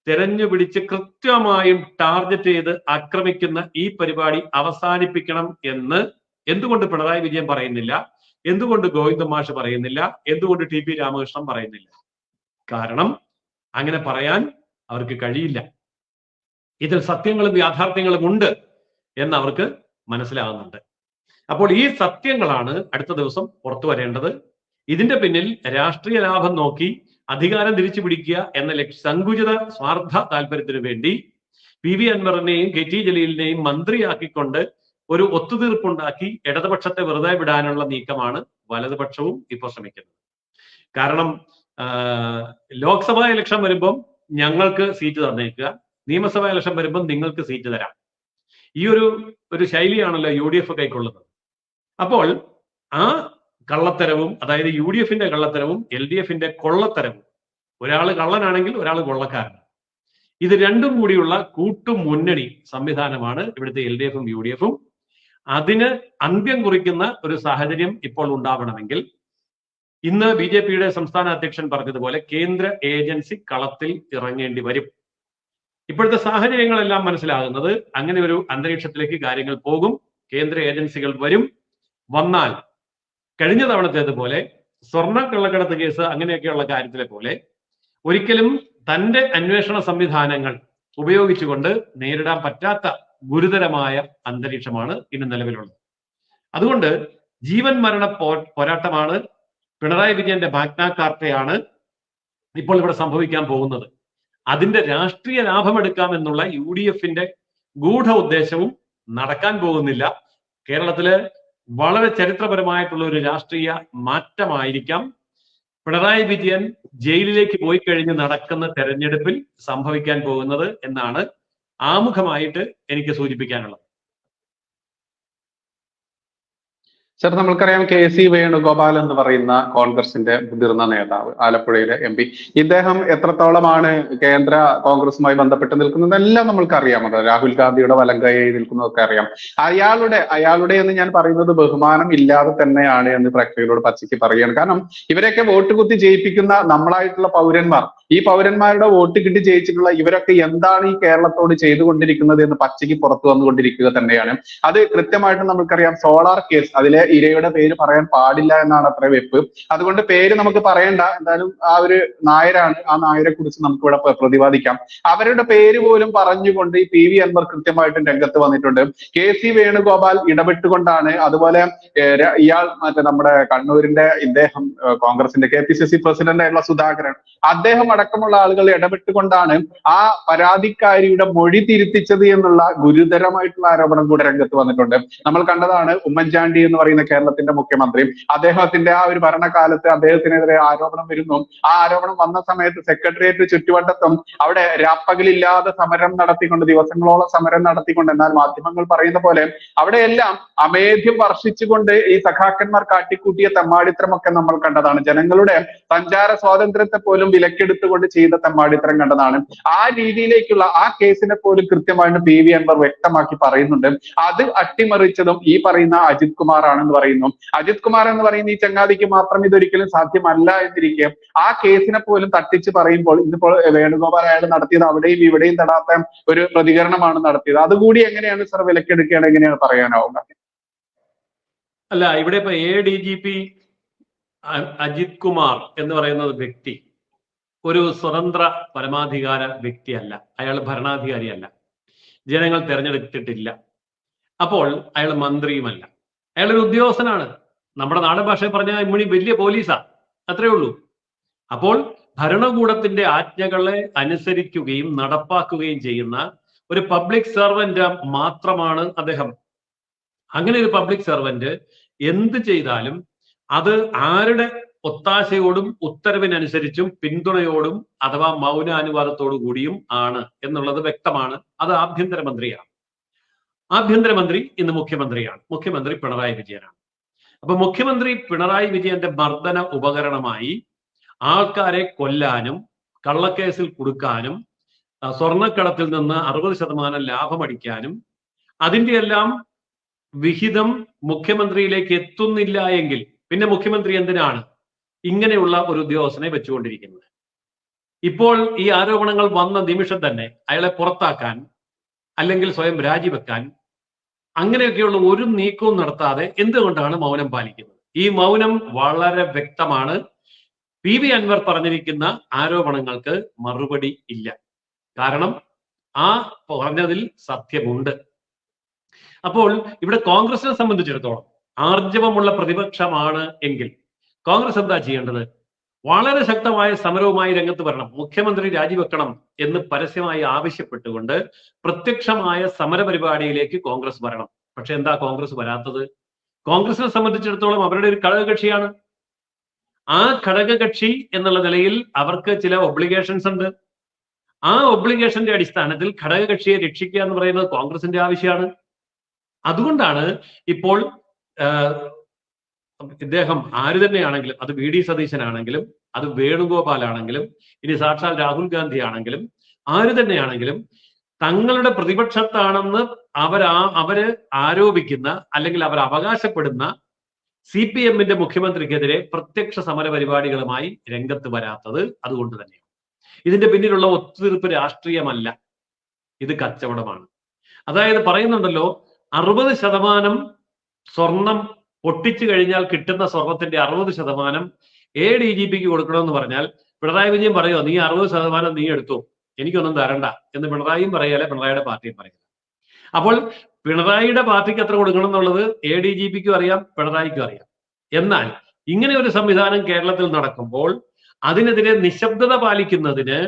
തെരഞ്ഞുപിടിച്ച് കൃത്യമായും ടാർഗറ്റ് ചെയ്ത് ആക്രമിക്കുന്ന ഈ പരിപാടി അവസാനിപ്പിക്കണം എന്ന് എന്തുകൊണ്ട് പിണറായി വിജയൻ പറയുന്നില്ല? എന്തുകൊണ്ട് ഗോവിന്ദ മാഷ് പറയുന്നില്ല? എന്തുകൊണ്ട് TP രാമകൃഷ്ണൻ പറയുന്നില്ല? കാരണം അങ്ങനെ പറയാൻ അവർക്ക് കഴിയില്ല. ഇതിൽ സത്യങ്ങളും യാഥാർത്ഥ്യങ്ങളും ഉണ്ട് എന്ന് അവർക്ക് മനസ്സിലാകുന്നുണ്ട്. അപ്പോൾ ഈ സത്യങ്ങളാണ് അടുത്ത ദിവസം പുറത്തു വരേണ്ടത്. ഇതിന്റെ പിന്നിൽ രാഷ്ട്രീയ ലാഭം നോക്കി അധികാരം തിരിച്ചു പിടിക്കുക എന്ന സങ്കുചിത സ്വാർത്ഥ താല്പര്യത്തിനു വേണ്ടി PV അൻവറിനെയും KT ജലീലിനെയും മന്ത്രിയാക്കിക്കൊണ്ട് ഒരു ഒത്തുതീർപ്പുണ്ടാക്കി ഇടതുപക്ഷത്തെ വെറുതെ വിടാനുള്ള നീക്കമാണ് വലതുപക്ഷവും ഇപ്പോൾ ശ്രമിക്കുന്നത്. കാരണം ലോക്സഭാ ഇലക്ഷൻ വരുമ്പം ഞങ്ങൾക്ക് സീറ്റ് തന്നേക്കുക, നിയമസഭാ ഇലക്ഷൻ വരുമ്പം നിങ്ങൾക്ക് സീറ്റ് തരാം. ഈ ഒരു ശൈലിയാണല്ലോ UDF കൈക്കൊള്ളുന്നത്. അപ്പോൾ ആ കള്ളത്തരവും, അതായത് UDFന്റെ കള്ളത്തരവും LDFന്റെ കൊള്ളത്തരവും, ഒരാൾ കള്ളനാണെങ്കിൽ ഒരാൾ കൊള്ളക്കാരനാണ്. ഇത് രണ്ടും കൂടിയുള്ള കൂട്ടുമുന്നണി സംവിധാനമാണ് ഇവിടുത്തെ LDFും UDFും. അതിന് അന്ത്യം കുറിക്കുന്ന ഒരു സാഹചര്യം ഇപ്പോൾ ഉണ്ടാവണമെങ്കിൽ ഇന്ന് BJPയുടെ സംസ്ഥാന അധ്യക്ഷൻ പറഞ്ഞതുപോലെ കേന്ദ്ര ഏജൻസി കളത്തിൽ ഇറങ്ങേണ്ടി വരും. ഇപ്പോഴത്തെ സാഹചര്യങ്ങളെല്ലാം മനസ്സിലാകുന്നത് അങ്ങനെ ഒരു അന്തരീക്ഷത്തിലേക്ക് കാര്യങ്ങൾ പോകും. കേന്ദ്ര ഏജൻസികൾ വന്നാൽ കഴിഞ്ഞ തവണത്തേതുപോലെ സ്വർണ്ണ കള്ളക്കടത്ത് കേസ് അങ്ങനെയൊക്കെയുള്ള കാര്യത്തിലെ പോലെ ഒരിക്കലും തന്റെ അന്വേഷണ സംവിധാനങ്ങൾ ഉപയോഗിച്ചുകൊണ്ട് നേരിടാൻ പറ്റാത്ത ഗുരുതരമായ അന്തരീക്ഷമാണ് ഇന്ന് നിലവിലുള്ളത്. അതുകൊണ്ട് ജീവൻ മരണ പോരാട്ടമാണ്, പിണറായി വിജയന്റെ മാഗ്ന കാർട്ടയാണ് ഇപ്പോൾ ഇവിടെ സംഭവിക്കാൻ പോകുന്നത്. അതിന്റെ രാഷ്ട്രീയ ലാഭമെടുക്കാം എന്നുള്ള UDFന്റെ ഗൂഢ ഉദ്ദേശവും നടക്കാൻ പോകുന്നില്ല. കേരളത്തില് വളരെ ചരിത്രപരമായിട്ടുള്ള ഒരു രാഷ്ട്രീയ മാറ്റമായിരിക്കാം പിണറായി വിജയൻ ജയിലിലേക്ക് പോയി കഴിഞ്ഞ് നടക്കുന്ന തെരഞ്ഞെടുപ്പിൽ സംഭവിക്കാൻ പോകുന്നത് എന്നാണ് ആമുഖമായിട്ട് എനിക്ക് സൂചിപ്പിക്കാനുള്ളത്. സർ, നമ്മൾക്കറിയാം KC വേണുഗോപാൽ എന്ന് പറയുന്ന കോൺഗ്രസിന്റെ മുതിർന്ന നേതാവ്, ആലപ്പുഴയിലെ MP. ഇദ്ദേഹം എത്രത്തോളമാണ് കേന്ദ്ര കോൺഗ്രസുമായി ബന്ധപ്പെട്ട് നിൽക്കുന്നതെല്ലാം നമ്മൾക്കറിയാം. അത് രാഹുൽ ഗാന്ധിയുടെ വലങ്കയായി നിൽക്കുന്നതൊക്കെ അറിയാം. അയാളുടെ എന്ന് ഞാൻ പറയുന്നത് ബഹുമാനം ഇല്ലാതെ തന്നെയാണ് എന്ന് പ്രേക്ഷകരോട് പച്ചയ്ക്ക് പറയുകയാണ്. കാരണം ഇവരെയൊക്കെ വോട്ട് കുത്തി ജയിപ്പിക്കുന്ന നമ്മളായിട്ടുള്ള പൗരന്മാർ, ഈ പൗരന്മാരുടെ വോട്ട് കിട്ടി ജയിച്ചിട്ടുള്ള ഇവരൊക്കെ എന്താണ് ഈ കേരളത്തോട് ചെയ്തുകൊണ്ടിരിക്കുന്നത് എന്ന് പച്ചയ്ക്ക് പുറത്തു വന്നുകൊണ്ടിരിക്കുക തന്നെയാണ്. അത് കൃത്യമായിട്ട് നമുക്കറിയാം. സോളാർ കേസ്, അതിലെ ഇരയുടെ പേര് പറയാൻ പാടില്ല എന്നാണ് അത്ര വെപ്പ്. അതുകൊണ്ട് പേര് നമുക്ക് പറയണ്ട. എന്തായാലും ആ ഒരു നായരാണ്, ആ നായരെ കുറിച്ച് നമുക്ക് ഇവിടെ പ്രതിപാദിക്കാം. അവരുടെ പേര് പോലും പറഞ്ഞുകൊണ്ട് ഈ PV അൻവർ കൃത്യമായിട്ടും രംഗത്ത് വന്നിട്ടുണ്ട്. KC വേണുഗോപാൽ ഇടപെട്ടുകൊണ്ടാണ്, അതുപോലെ ഇയാൾ നമ്മുടെ കണ്ണൂരിന്റെ ഇദ്ദേഹം കോൺഗ്രസിന്റെ KPCC പ്രസിഡന്റ് ആയിട്ടുള്ള സുധാകരൻ, അദ്ദേഹം അടക്കമുള്ള ആളുകൾ ഇടപെട്ടുകൊണ്ടാണ് ആ പരാതിക്കാരിയുടെ മൊഴി തിരുത്തിച്ചത് എന്നുള്ള ഗുരുതരമായിട്ടുള്ള ആരോപണം കൂടെ രംഗത്ത് വന്നിട്ടുണ്ട്. നമ്മൾ കണ്ടതാണ് ഉമ്മൻചാണ്ടി എന്ന് പറയുന്ന പറയുന്ന കേരളത്തിന്റെ മുഖ്യമന്ത്രി, അദ്ദേഹത്തിന്റെ ആ ഒരു ഭരണകാലത്ത് അദ്ദേഹത്തിനെതിരെ ആരോപണം വരുന്നു. ആ ആരോപണം വന്ന സമയത്ത് സെക്രട്ടേറിയറ്റ് ചുറ്റുവട്ടത്തും അവിടെ രാപ്പകലില്ലാതെ സമരം നടത്തിക്കൊണ്ട്, ദിവസങ്ങളോളം സമരം നടത്തിക്കൊണ്ട്, എന്നാൽ മാധ്യമങ്ങൾ പറയുന്ന പോലെ അവിടെയെല്ലാം അമേധ്യം വർഷിച്ചുകൊണ്ട് ഈ സഖാക്കന്മാർ കാട്ടിക്കൂട്ടിയ തെമ്മാടിത്തരമൊക്കെ നമ്മൾ കണ്ടതാണ്. ജനങ്ങളുടെ സഞ്ചാര സ്വാതന്ത്ര്യത്തെ പോലും വിലക്കെടുത്തുകൊണ്ട് ചെയ്ത തെമ്മാടിത്തരം കണ്ടതാണ്. ആ രീതിയിലേക്കുള്ള ആ കേസിനെ പോലും കൃത്യമായിട്ട് PV അൻവർ വ്യക്തമാക്കി പറയുന്നുണ്ട്. അത് അട്ടിമറിച്ചതും ഈ പറയുന്ന അജിത് കുമാർ ആണെന്ന് പറയുന്നു. അജിത് കുമാർ എന്ന് പറയുന്ന ഈ ചങ്ങാതിക്ക് മാത്രം ഇതൊരിക്കലും സാധ്യമല്ല എന്നിരിക്കെ ആ കേസിനെ പോലും തട്ടിച്ച് പറയുമ്പോൾ ഇന്നിപ്പോൾ വേണുഗോപാൽ അയാൾ നടത്തിയത് അവിടെയും ഇവിടെയും തൊടാത്ത ഒരു പ്രതികരണമാണ് നടത്തിയത്. അതുകൂടി എങ്ങനെയാണ് സർ വിലക്കെടുക്കുകയാണ്, എങ്ങനെയാണ് പറയാനാവുക? അല്ല, ഇവിടെ ഇപ്പൊ ADGP അജിത് കുമാർ എന്ന് പറയുന്ന വ്യക്തി ഒരു സ്വതന്ത്ര പരമാധികാര വ്യക്തിയല്ല. അയാൾ ഭരണാധികാരിയല്ല, ജനങ്ങൾ തെരഞ്ഞെടുത്തിട്ടില്ല. അപ്പോൾ അയാൾ മന്ത്രിയുമല്ല, അയാളൊരു ഉദ്യോഗസ്ഥനാണ്. നമ്മുടെ നാടൻ ഭാഷയിൽ പറഞ്ഞാൽ ഇമ്മണി വലിയ പോലീസാ, അത്രേ ഉള്ളൂ. അപ്പോൾ ഭരണകൂടത്തിന്റെ ആജ്ഞകളെ അനുസരിക്കുകയും നടപ്പാക്കുകയും ചെയ്യുന്ന ഒരു പബ്ലിക് സർവന്റ് മാത്രമാണ് അദ്ദേഹം. അങ്ങനെ ഒരു പബ്ലിക് സർവന്റ് എന്ത് ചെയ്താലും അത് ആരുടെ ഒത്താശയോടും ഉത്തരവിനനുസരിച്ചും പിന്തുണയോടും അഥവാ മൗനാനുവാദത്തോടു കൂടിയും ആണ് എന്നുള്ളത് വ്യക്തമാണ്. അത് ആഭ്യന്തരമന്ത്രിയാണ്. ആഭ്യന്തരമന്ത്രി ഇന്ന് മുഖ്യമന്ത്രിയാണ്. മുഖ്യമന്ത്രി പിണറായി വിജയനാണ്. അപ്പൊ മുഖ്യമന്ത്രി പിണറായി വിജയന്റെ മർദ്ദന ഉപകരണമായി ആൾക്കാരെ കൊല്ലാനും കള്ളക്കേസിൽ കുടുക്കാനും സ്വർണ്ണക്കടത്തിൽ നിന്ന് 60% ലാഭമടിക്കാനും അതിന്റെ എല്ലാം വിഹിതം മുഖ്യമന്ത്രിയിലേക്ക് എത്തുന്നില്ല എങ്കിൽ പിന്നെ മുഖ്യമന്ത്രി എന്തിനാണ് ഇങ്ങനെയുള്ള ഒരു ഉദ്യോഗസ്ഥനെ വെച്ചുകൊണ്ടിരിക്കുന്നത്? ഇപ്പോൾ ഈ ആരോപണങ്ങൾ വന്ന നിമിഷം തന്നെ അയാളെ പുറത്താക്കാൻ അല്ലെങ്കിൽ സ്വയം രാജിവെക്കാൻ അങ്ങനെയൊക്കെയുള്ള ഒരു നീക്കവും നടത്താതെ എന്തുകൊണ്ടാണ് മൗനം പാലിക്കുന്നത്? ഈ മൗനം വളരെ വ്യക്തമാണ്. PV അൻവർ പറഞ്ഞിരിക്കുന്ന ആരോപണങ്ങൾക്ക് മറുപടി ഇല്ല. കാരണം ആ പറഞ്ഞതിൽ സത്യമുണ്ട്. അപ്പോൾ ഇവിടെ കോൺഗ്രസിനെ സംബന്ധിച്ചിടത്തോളം ആർജവമുള്ള പ്രതിപക്ഷമാണ് എങ്കിൽ കോൺഗ്രസ് എന്താ ചെയ്യേണ്ടത്? വളരെ ശക്തമായ സമരവുമായി രംഗത്ത് വരണം. മുഖ്യമന്ത്രി രാജിവെക്കണം എന്ന് പരസ്യമായി ആവശ്യപ്പെട്ടുകൊണ്ട് പ്രത്യക്ഷമായ സമരപരിപാടിയിലേക്ക് കോൺഗ്രസ് വരണം. പക്ഷെ എന്താ കോൺഗ്രസ് വരാത്തത്? കോൺഗ്രസിനെ സംബന്ധിച്ചിടത്തോളം അവരുടെ ഒരു ഘടകകക്ഷിയാണ്. ആ ഘടകകക്ഷി എന്നുള്ള നിലയിൽ അവർക്ക് ചില ഒബ്ലിഗേഷൻസ് ഉണ്ട്. ആ ഒബ്ലിഗേഷന്റെ അടിസ്ഥാനത്തിൽ ഘടകകക്ഷിയെ രക്ഷിക്കുക എന്ന് പറയുന്നത് കോൺഗ്രസിന്റെ ആവശ്യമാണ്. അതുകൊണ്ടാണ് ഇപ്പോൾ ഇദ്ദേഹം ആര് തന്നെയാണെങ്കിലും, അത് VD സതീശനാണെങ്കിലും, അത് വേണുഗോപാൽ ആണെങ്കിലും, ഇനി സാക്ഷാൽ രാഹുൽ ഗാന്ധി ആണെങ്കിലും, ആര് തന്നെയാണെങ്കിലും തങ്ങളുടെ പ്രതിപക്ഷത്താണെന്ന് അവര് ആരോപിക്കുന്ന അല്ലെങ്കിൽ അവർ അവകാശപ്പെടുന്ന CPM-ന്റെ മുഖ്യമന്ത്രിക്കെതിരെ പ്രത്യക്ഷ സമര പരിപാടികളുമായി രംഗത്ത് വരാത്തത് അതുകൊണ്ട് തന്നെയാണ്. ഇതിന്റെ പിന്നിലുള്ള ഒത്തുതീർപ്പ് രാഷ്ട്രീയമല്ല, ഇത് കച്ചവടമാണ്. അതായത് പറയുന്നുണ്ടല്ലോ 60% സ്വർണം പൊട്ടിച്ചു കഴിഞ്ഞാൽ കിട്ടുന്ന സ്വർണത്തിന്റെ 60% ADGPക്ക് കൊടുക്കണമെന്ന് പറഞ്ഞാൽ പിണറായി വിജയൻ പറയുമോ നീ 60% നീ എടുത്തോ, എനിക്കൊന്നും തരണ്ട എന്ന് പിണറായിയും പറയല, പിണറായിയുടെ പാർട്ടിയും പറയല. അപ്പോൾ പിണറായിയുടെ പാർട്ടിക്ക് എത്ര കൊടുക്കണം എന്നുള്ളത് ADGPക്കും അറിയാം, പിണറായിക്കും അറിയാം. എന്നാൽ ഇങ്ങനെ ഒരു സംവിധാനം കേരളത്തിൽ നടക്കുമ്പോൾ അതിനെതിരെ നിശബ്ദത പാലിക്കുന്നതിന്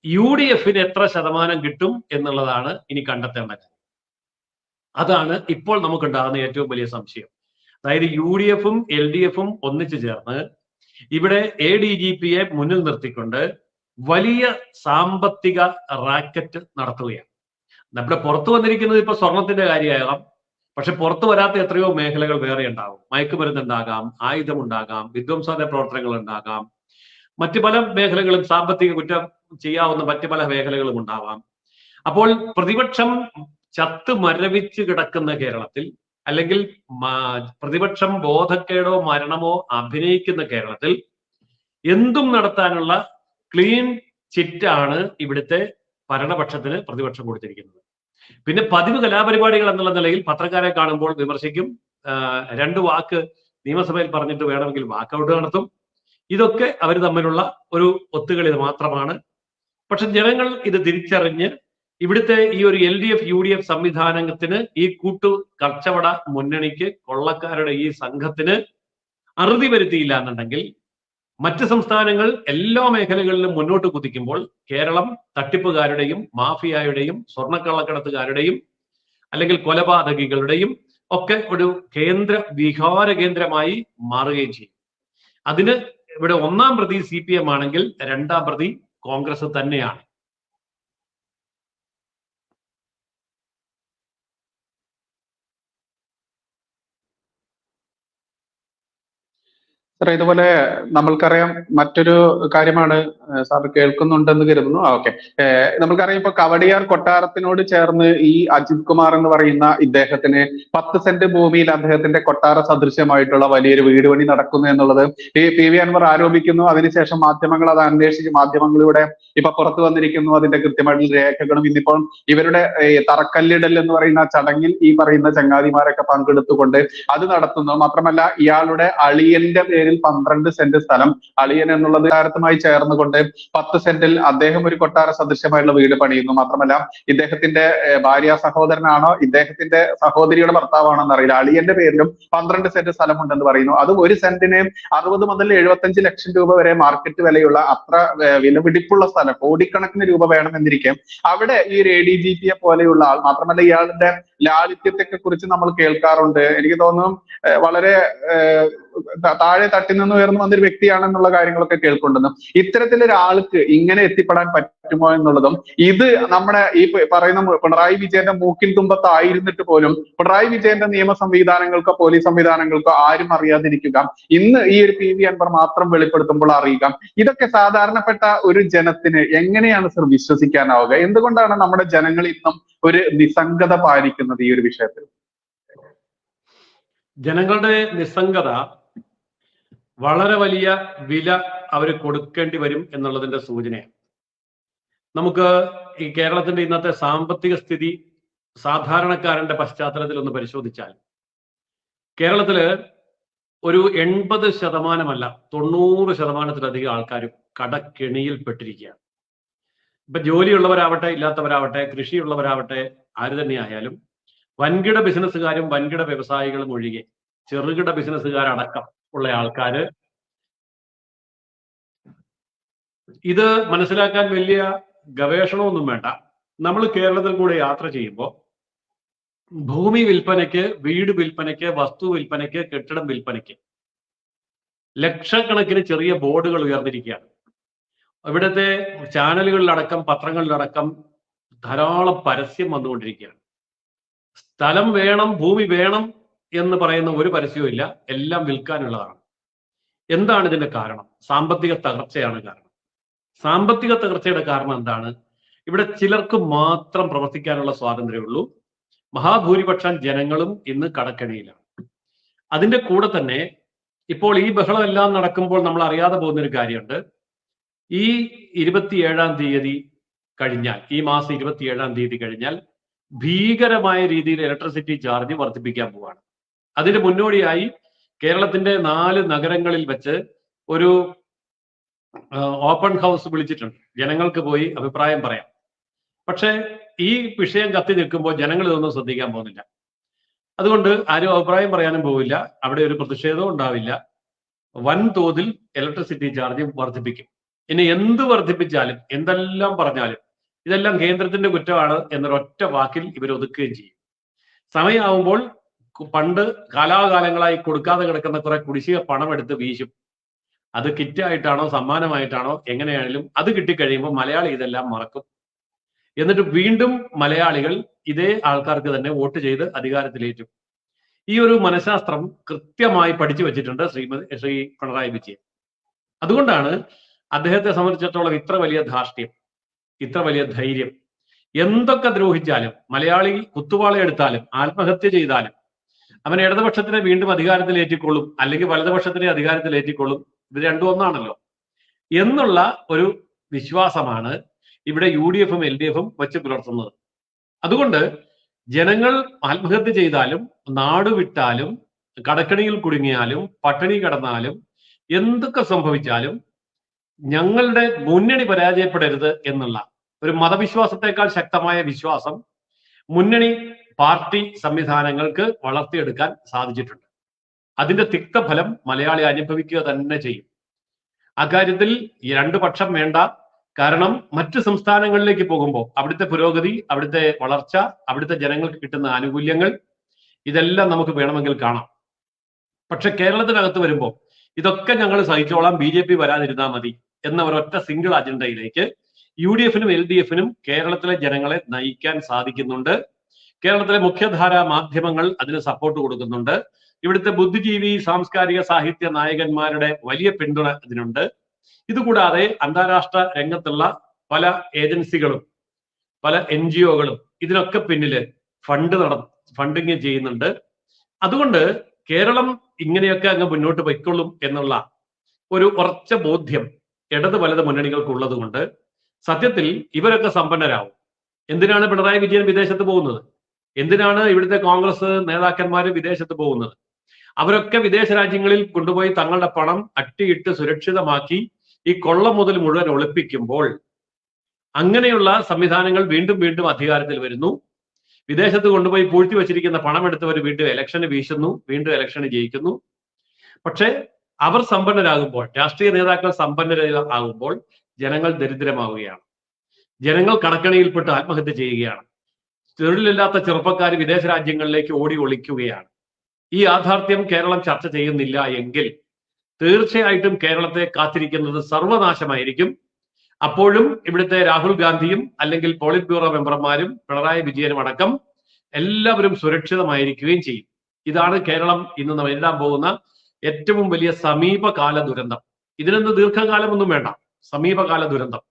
UDF-ന് എത്ര ശതമാനം കിട്ടും എന്നുള്ളതാണ് ഇനി കണ്ടെത്തേണ്ട കാര്യം. അതാണ് ഇപ്പോൾ നമുക്കുണ്ടാകുന്ന ഏറ്റവും വലിയ സംശയം. അതായത് UDF-ഉം LDF-ഉം ഒന്നിച്ചു ചേർന്ന് ഇവിടെ ADGPയെ മുന്നിൽ നിർത്തിക്കൊണ്ട് വലിയ സാമ്പത്തിക റാക്കറ്റ് നടത്തുകയാണ്. നമ്മുടെ പുറത്തു വന്നിരിക്കുന്നത് ഇപ്പൊ സ്വർണത്തിന്റെ കാര്യമാകാം, പക്ഷെ പുറത്തു വരാത്ത എത്രയോ മേഖലകൾ വേറെ ഉണ്ടാകും. മയക്കുമരുന്നുണ്ടാകാം, ആയുധമുണ്ടാകാം, വിധ്വംസക പ്രവർത്തനങ്ങൾ ഉണ്ടാകാം, മറ്റു പല മേഖലകളും, സാമ്പത്തിക കുറ്റം ചെയ്യാവുന്ന മറ്റു പല മേഖലകളും ഉണ്ടാവാം. അപ്പോൾ പ്രതിപക്ഷം ചത്ത് മരവിച്ച് കിടക്കുന്ന കേരളത്തിൽ, അല്ലെങ്കിൽ പ്രതിപക്ഷം ബോധക്കേടോ മരണമോ അഭിനയിക്കുന്ന കേരളത്തിൽ എന്തും നടത്താനുള്ള ക്ലീൻ ചിറ്റാണ് ഇവിടുത്തെ ഭരണപക്ഷത്തിന് പ്രതിപക്ഷം കൊടുത്തിരിക്കുന്നത്. പിന്നെ പതിവ് കലാപരിപാടികൾ എന്നുള്ള നിലയിൽ പത്രക്കാരെ കാണുമ്പോൾ വിമർശിക്കും, 2 വാക്ക് നിയമസഭയിൽ പറഞ്ഞിട്ട് വേണമെങ്കിൽ വാക്കൗട്ട് നടത്തും. ഇതൊക്കെ അവർ തമ്മിലുള്ള ഒരു ഒത്തുകളി മാത്രമാണ്. പക്ഷെ ജനങ്ങൾ ഇത് തിരിച്ചറിഞ്ഞ് ഇവിടുത്തെ ഈ ഒരു LDF UDF സംവിധാനത്തിന്, ഈ കച്ചവട മുന്നണിക്ക്, കൊള്ളക്കാരുടെ ഈ സംഘത്തിന് അറുതി വരുത്തിയില്ല എന്നുണ്ടെങ്കിൽ മറ്റ് സംസ്ഥാനങ്ങൾ എല്ലാ മേഖലകളിലും മുന്നോട്ട് കുതിക്കുമ്പോൾ കേരളം തട്ടിപ്പുകാരുടെയും മാഫിയയുടെയും സ്വർണ്ണക്കള്ളക്കടത്തുകാരുടെയും അല്ലെങ്കിൽ കൊലപാതകികളുടെയും ഒക്കെ ഒരു കേന്ദ്ര വികാര കേന്ദ്രമായി മാറുകയും ചെയ്യും. അതിന് ഇവിടെ ഒന്നാം പ്രതി CPM ആണെങ്കിൽ രണ്ടാം പ്രതി കോൺഗ്രസ് തന്നെയാണ്. സാറേ, ഇതുപോലെ നമ്മൾക്കറിയാം മറ്റൊരു കാര്യമാണ്, സാർ കേൾക്കുന്നുണ്ടെന്ന് കരുതുന്നു. ഓക്കെ. നമ്മൾക്കറിയാം ഇപ്പൊ കവടിയാർ കൊട്ടാരത്തിനോട് ചേർന്ന് ഈ അജിത് കുമാർ എന്ന് പറയുന്ന ഇദ്ദേഹത്തിന് 10 സെന്റ് ഭൂമിയിൽ അദ്ദേഹത്തിന്റെ കൊട്ടാര സദൃശ്യമായിട്ടുള്ള വലിയൊരു വീട് പണി നടക്കുന്നു എന്നുള്ളത് ഈ PV അൻവർ ആരോപിക്കുന്നു. അതിനുശേഷം മാധ്യമങ്ങൾ അത് അന്വേഷിച്ച് മാധ്യമങ്ങളിലൂടെ ഇപ്പൊ പുറത്തു വന്നിരിക്കുന്നു അതിന്റെ കൃത്യമായിട്ടുള്ള രേഖകളും. ഇന്നിപ്പോൾ ഇവരുടെ തറക്കല്ലിടൽ എന്ന് പറയുന്ന ചടങ്ങിൽ ഈ പറയുന്ന ചങ്ങാതിമാരൊക്കെ പങ്കെടുത്തുകൊണ്ട് അത് നടത്തുന്നു. മാത്രമല്ല ഇയാളുടെ അളിയന്റെ പേരിൽ 12 സെന്റ് സ്ഥലം, അളിയൻ എന്നുള്ളത് കൊട്ടാരത്തുമായി ചേർന്നുകൊണ്ട് 10 സെന്റിൽ അദ്ദേഹം ഒരു കൊട്ടാര സദൃശ്യമായിട്ടുള്ള വീട് പണിയുന്നു. മാത്രമല്ല ഇദ്ദേഹത്തിന്റെ ഭാര്യ സഹോദരനാണോ ഇദ്ദേഹത്തിന്റെ സഹോദരിയുടെ ഭർത്താവാണോ എന്നറിയില്ല, അളിയന്റെ പേരിലും 12 സെന്റ് സ്ഥലമുണ്ടെന്ന് പറയുന്നു. അതും ഒരു സെന്റിന് 60 മുതൽ 75 ലക്ഷം രൂപ വരെ മാർക്കറ്റ് വിലയുള്ള അത്ര വിലപിടിപ്പുള്ള സ്ഥലം, കോടിക്കണക്കിന് രൂപ വേണമെന്നിരിക്കെ അവിടെ ഈ ഒരു ADGP പോലെയുള്ള ആൾ, മാത്രമല്ല ഇയാളുടെ ലാളിത്യത്തെ കുറിച്ച് നമ്മൾ കേൾക്കാറുണ്ട്. എനിക്ക് തോന്നുന്നു വളരെ താഴെ തട്ടിൽ നിന്ന് ഉയർന്നു വന്നൊരു വ്യക്തിയാണെന്നുള്ള കാര്യങ്ങളൊക്കെ കേൾക്കുന്നുണ്ടെന്ന്. ഇത്തരത്തിലൊരാൾക്ക് ഇങ്ങനെ എത്തിപ്പെടാൻ പറ്റുമോ എന്നുള്ളതും, ഇത് നമ്മുടെ ഈ പറയുന്ന പിണറായി വിജയന്റെ മൂക്കിൻ തുമ്പത്തായിരുന്നിട്ട് പോലും പിണറായി വിജയന്റെ നിയമ സംവിധാനങ്ങൾക്കോ പോലീസ് സംവിധാനങ്ങൾക്കോ ആരും അറിയാതിരിക്കുക, ഇന്ന് ഈ ഒരു PV അൻവർ മാത്രം വെളിപ്പെടുത്തുമ്പോൾ അറിയുക, ഇതൊക്കെ സാധാരണപ്പെട്ട ഒരു ജനത്തിന് എങ്ങനെയാണ് സർ വിശ്വസിക്കാനാവുക? എന്തുകൊണ്ടാണ് നമ്മുടെ ജനങ്ങൾ ഇന്നും ഒരു നിസ്സംഗത പാലിക്കുന്നത് ഈ ഒരു വിഷയത്തിൽ? ജനങ്ങളുടെ നിസ്സംഗത വളരെ വലിയ വില അവർ കൊടുക്കേണ്ടി വരും എന്നുള്ളതിന്റെ സൂചനയാണ്. നമുക്ക് ഈ കേരളത്തിന്റെ ഇന്നത്തെ സാമ്പത്തിക സ്ഥിതി സാധാരണക്കാരന്റെ പശ്ചാത്തലത്തിൽ ഒന്ന് പരിശോധിച്ചാൽ കേരളത്തില് ഒരു 80% 90% ആൾക്കാരും കടക്കെണിയിൽപ്പെട്ടിരിക്കുകയാണ്. ഇപ്പൊ ജോലിയുള്ളവരാവട്ടെ ഇല്ലാത്തവരാവട്ടെ കൃഷിയുള്ളവരാവട്ടെ ആര് തന്നെയായാലും വൻകിട ബിസിനസ്സുകാരും വൻകിട വ്യവസായികളും ഒഴികെ ചെറുകിട ബിസിനസ്സുകാരടക്കം ഉള്ള ആൾക്കാര് ഇത് മനസ്സിലാക്കാൻ വലിയ ഗവേഷണമൊന്നും വേണ്ട. നമ്മൾ കേരളത്തിൽ കൂടെ യാത്ര ചെയ്യുമ്പോൾ ഭൂമി വിൽപ്പനയ്ക്ക്, വീട് വിൽപ്പനയ്ക്ക്, വസ്തു വിൽപ്പനയ്ക്ക്, കെട്ടിടം വിൽപ്പനയ്ക്ക് ലക്ഷക്കണക്കിന് ചെറിയ ബോർഡുകൾ ഉയർന്നിരിക്കുകയാണ്. ഇവിടുത്തെ ചാനലുകളിലടക്കം പത്രങ്ങളിലടക്കം ധാരാളം പരസ്യം വന്നുകൊണ്ടിരിക്കുകയാണ്. സ്ഥലം വേണം, ഭൂമി വേണം എന്ന് പറയുന്ന ഒരു പരസ്യവും ഇല്ല, എല്ലാം വിൽക്കാനുള്ളതാണ്. എന്താണ് ഇതിന്റെ കാരണം? സാമ്പത്തിക തകർച്ചയാണ് കാരണം. സാമ്പത്തിക തകർച്ചയുടെ കാരണം എന്താണ്? ഇവിടെ ചിലർക്ക് മാത്രം പ്രവർത്തിക്കാനുള്ള സ്വാതന്ത്ര്യമുള്ളൂ. മഹാഭൂരിപക്ഷം ജനങ്ങളും ഇന്ന് കടക്കെണിയിലാണ്. അതിന്റെ കൂടെ തന്നെ ഇപ്പോൾ ഈ ബഹളം എല്ലാം നടക്കുമ്പോൾ നമ്മൾ അറിയാതെ പോകുന്നൊരു കാര്യമുണ്ട്. ഈ 27-ാം തീയതി കഴിഞ്ഞാൽ, ഈ മാസം 27-ാം തീയതി കഴിഞ്ഞാൽ ഭീകരമായ രീതിയിൽ ഇലക്ട്രിസിറ്റി ചാർജ് വർദ്ധിപ്പിക്കാൻ പോവാണ്. അതിന് മുന്നോടിയായി കേരളത്തിന്റെ 4 നഗരങ്ങളിൽ വെച്ച് ഒരു ഓപ്പൺ ഹൗസ് വിളിച്ചിട്ടുണ്ട്. ജനങ്ങൾക്ക് പോയി അഭിപ്രായം പറയാം. പക്ഷേ ഈ വിഷയം കത്തി നിൽക്കുമ്പോൾ ജനങ്ങൾ ഇതൊന്നും ശ്രദ്ധിക്കാൻ പോകുന്നില്ല. അതുകൊണ്ട് ആരും അഭിപ്രായം പറയാനും പോവില്ല, അവിടെ ഒരു പ്രതിഷേധവും ഉണ്ടാവില്ല. വൻതോതിൽ ഇലക്ട്രിസിറ്റി ചാർജ് വർദ്ധിപ്പിക്കും. ഇനി എന്ത് വർദ്ധിപ്പിച്ചാലും എന്തെല്ലാം പറഞ്ഞാലും ഇതെല്ലാം കേന്ദ്രത്തിന്റെ കുറ്റമാണ് എന്നൊരൊറ്റ വാക്കിൽ ഇവർ ഒതുക്കുകയും ചെയ്യും. സമയമാവുമ്പോൾ പണ്ട് കാലാകാലങ്ങളായി കൊടുക്കാതെ കിടക്കുന്ന കുറെ കുടിശ്ശിക പണം എടുത്ത് വീശും. അത് കിറ്റായിട്ടാണോ സമ്മാനമായിട്ടാണോ എങ്ങനെയാണെങ്കിലും അത് കിട്ടിക്കഴിയുമ്പോൾ മലയാളി ഇതെല്ലാം മറക്കും. എന്നിട്ട് വീണ്ടും മലയാളികൾ ഇതേ ആൾക്കാർക്ക് തന്നെ വോട്ട് ചെയ്ത് അധികാരത്തിലേറ്റും. ഈ ഒരു മനഃശാസ്ത്രം കൃത്യമായി പഠിച്ചു വെച്ചിട്ടുണ്ട് ശ്രീ പിണറായി വിജയൻ. അതുകൊണ്ടാണ് അദ്ദേഹത്തെ സംബന്ധിച്ചിടത്തോളം ഇത്ര വലിയ ധാർഷ്ട്യം, ഇത്ര വലിയ ധൈര്യം. എന്തൊക്കെ ദ്രോഹിച്ചാലും, മലയാളി കുത്തുവാള എടുത്താലും, ആത്മഹത്യ ചെയ്താലും അവൻ ഇടതുപക്ഷത്തിനെ വീണ്ടും അധികാരത്തിലേറ്റിക്കൊള്ളും, അല്ലെങ്കിൽ വലതുപക്ഷത്തിനെ അധികാരത്തിലേറ്റിക്കൊള്ളും, ഇത് രണ്ടും ഒന്നാണല്ലോ എന്നുള്ള ഒരു വിശ്വാസമാണ് ഇവിടെ UDF-ഉം LDF-ഉം വെച്ച് പുലർത്തുന്നത്. അതുകൊണ്ട് ജനങ്ങൾ ആത്മഹത്യ ചെയ്താലും, നാട് വിട്ടാലും, കടക്കണിയിൽ കുടുങ്ങിയാലും, പട്ടിണി കിടന്നാലും, എന്തൊക്കെ സംഭവിച്ചാലും ഞങ്ങളുടെ മുന്നണി പരാജയപ്പെടരുത് എന്നുള്ള ഒരു മതവിശ്വാസത്തെക്കാൾ ശക്തമായ വിശ്വാസം മുന്നണി പാർട്ടി സംവിധാനങ്ങൾക്ക് വളർത്തിയെടുക്കാൻ സാധിച്ചിട്ടുണ്ട്. അതിന്റെ തിക്തഫലം മലയാളി അനുഭവിക്കുക തന്നെ ചെയ്യും. അക്കാര്യത്തിൽ ഈ 2 പക്ഷം വേണ്ട. കാരണം മറ്റ് സംസ്ഥാനങ്ങളിലേക്ക് പോകുമ്പോൾ അവിടുത്തെ പുരോഗതി, അവിടുത്തെ വളർച്ച, അവിടുത്തെ ജനങ്ങൾക്ക് കിട്ടുന്ന ആനുകൂല്യങ്ങൾ ഇതെല്ലാം നമുക്ക് വേണമെങ്കിൽ കാണാം. പക്ഷെ കേരളത്തിനകത്ത് വരുമ്പോൾ ഇതൊക്കെ ഞങ്ങൾ സഹിച്ചോളാം, BJP വരാതിരുന്നാൽ മതി എന്ന ഒരൊറ്റ സിംഗിൾ അജണ്ടയിലേക്ക് UDF-നും LDF-നും കേരളത്തിലെ ജനങ്ങളെ നയിക്കാൻ സാധിക്കുന്നുണ്ട്. കേരളത്തിലെ മുഖ്യധാരാ മാധ്യമങ്ങൾ അതിന് സപ്പോർട്ട് കൊടുക്കുന്നുണ്ട്. ഇവിടുത്തെ ബുദ്ധിജീവി സാംസ്കാരിക സാഹിത്യ നായകന്മാരുടെ വലിയ പിന്തുണ ഇതിനുണ്ട്. ഇതുകൂടാതെ അന്താരാഷ്ട്ര രംഗത്തുള്ള പല ഏജൻസികളും പല NGO-കളും ഇതിനൊക്കെ പിന്നില് ഫണ്ടിങ് ചെയ്യുന്നുണ്ട്. അതുകൊണ്ട് കേരളം ഇങ്ങനെയൊക്കെ അങ്ങ് മുന്നോട്ട് പൊയ്ക്കൊള്ളും എന്നുള്ള ഒരു ഉറച്ച ബോധ്യം ഇടത് വലത് മുന്നണികൾക്കുള്ളത് കൊണ്ട് സത്യത്തിൽ ഇവരൊക്കെ സമ്പന്നരാകും. എന്തിനാണ് പിണറായി വിജയൻ വിദേശത്ത് പോകുന്നത്? എന്തിനാണ് ഇവിടുത്തെ കോൺഗ്രസ് നേതാക്കന്മാർ വിദേശത്ത് പോകുന്നത്? അവരൊക്കെ വിദേശ രാജ്യങ്ങളിൽ കൊണ്ടുപോയി തങ്ങളുടെ പണം അട്ടിയിട്ട് സുരക്ഷിതമാക്കി ഈ കൊള്ള മുതൽ മുഴുവൻ ഒളിപ്പിക്കുമ്പോൾ അങ്ങനെയുള്ള സംവിധാനങ്ങൾ വീണ്ടും വീണ്ടും അധികാരത്തിൽ വരുന്നു. വിദേശത്ത് കൊണ്ടുപോയി പൂഴ്ത്തി വെച്ചിരിക്കുന്ന പണമെടുത്തവർ വീണ്ടും ഇലക്ഷന് വീശുന്നു, വീണ്ടും ഇലക്ഷന് ജയിക്കുന്നു. പക്ഷെ അവർ സമ്പന്നരാകുമ്പോൾ, രാഷ്ട്രീയ നേതാക്കൾ സമ്പന്നരാകുമ്പോൾ ജനങ്ങൾ ദരിദ്രമാവുകയാണ്. ജനങ്ങൾ കടക്കണിയിൽപ്പെട്ട് ആത്മഹത്യ ചെയ്യുകയാണ്. തൊഴിലില്ലാത്ത ചെറുപ്പക്കാർ വിദേശ രാജ്യങ്ങളിലേക്ക് ഓടി ഒളിക്കുകയാണ്. ഈ യാഥാർത്ഥ്യം കേരളം ചർച്ച ചെയ്യുന്നില്ല എങ്കിൽ തീർച്ചയായിട്ടും കേരളത്തെ കാത്തിരിക്കുന്നത് സർവനാശമായിരിക്കും. അപ്പോഴും ഇവിടുത്തെ രാഹുൽ ഗാന്ധിയും അല്ലെങ്കിൽ പോളിറ്റ് ബ്യൂറോ മെമ്പർമാരും പിണറായി വിജയനും അടക്കം എല്ലാവരും സുരക്ഷിതമായിരിക്കുകയും ചെയ്യും. ഇതാണ് കേരളം ഇന്ന് നേരിടാൻ പോകുന്ന ഏറ്റവും വലിയ സമീപകാല ദുരന്തം. ഇതിനൊന്നും ദീർഘകാലമൊന്നും വേണ്ട, സമീപകാല ദുരന്തം.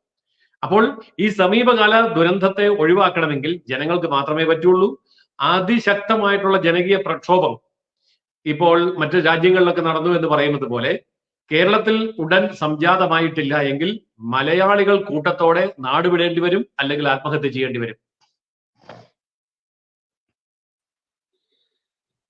അപ്പോൾ ഈ സമീപകാല ദുരന്തത്തെ ഒഴിവാക്കണമെങ്കിൽ ജനങ്ങൾക്ക് മാത്രമേ പറ്റുള്ളൂ. അതിശക്തമായിട്ടുള്ള ജനകീയ പ്രക്ഷോഭം ഇപ്പോൾ മറ്റു രാജ്യങ്ങളിലൊക്കെ നടന്നു എന്ന് പറയുന്നത് പോലെ കേരളത്തിൽ ഉടൻ സംജാതമായിട്ടില്ല എങ്കിൽ മലയാളികൾ കൂട്ടത്തോടെ നാടുവിടേണ്ടി വരും, അല്ലെങ്കിൽ ആത്മഹത്യ ചെയ്യേണ്ടി വരും.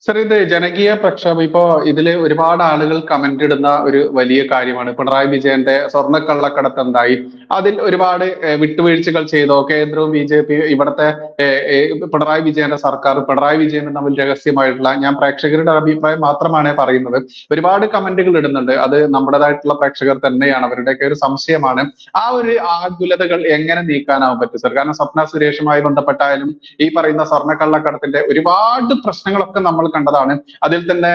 സർ, ഇത് ജനകീയ പ്രക്ഷോഭം ഇപ്പോ ഇതില് ഒരുപാട് ആളുകൾ കമന്റ് ഇടുന്ന ഒരു വലിയ കാര്യമാണ്. പിണറായി വിജയന്റെ സ്വർണ്ണക്കള്ളക്കടത്ത് എന്തായി? അതിൽ ഒരുപാട് വിട്ടുവീഴ്ചകൾ ചെയ്തോ കേന്ദ്രവും BJP ഇവിടുത്തെ പിണറായി വിജയന്റെ സർക്കാർ പിണറായി വിജയനും തമ്മിൽ രഹസ്യമായിട്ടുള്ള, ഞാൻ പ്രേക്ഷകരുടെ അഭിപ്രായം മാത്രമാണ് പറയുന്നത്, ഒരുപാട് കമന്റുകൾ ഇടുന്നുണ്ട്. അത് നമ്മുടേതായിട്ടുള്ള പ്രേക്ഷകർ തന്നെയാണ്, അവരുടെയൊക്കെ ഒരു സംശയമാണ്. ആ ഒരു ആകുലതകൾ എങ്ങനെ നീക്കാനാവും പറ്റും സർ? കാരണം സ്വപ്ന സുരേഷുമായി ബന്ധപ്പെട്ടായാലും ഈ പറയുന്ന സ്വർണ്ണക്കള്ളക്കടത്തിന്റെ ഒരുപാട് പ്രശ്നങ്ങളൊക്കെ നമ്മൾ കണ്ടതാണ്. അതിൽ തന്നെ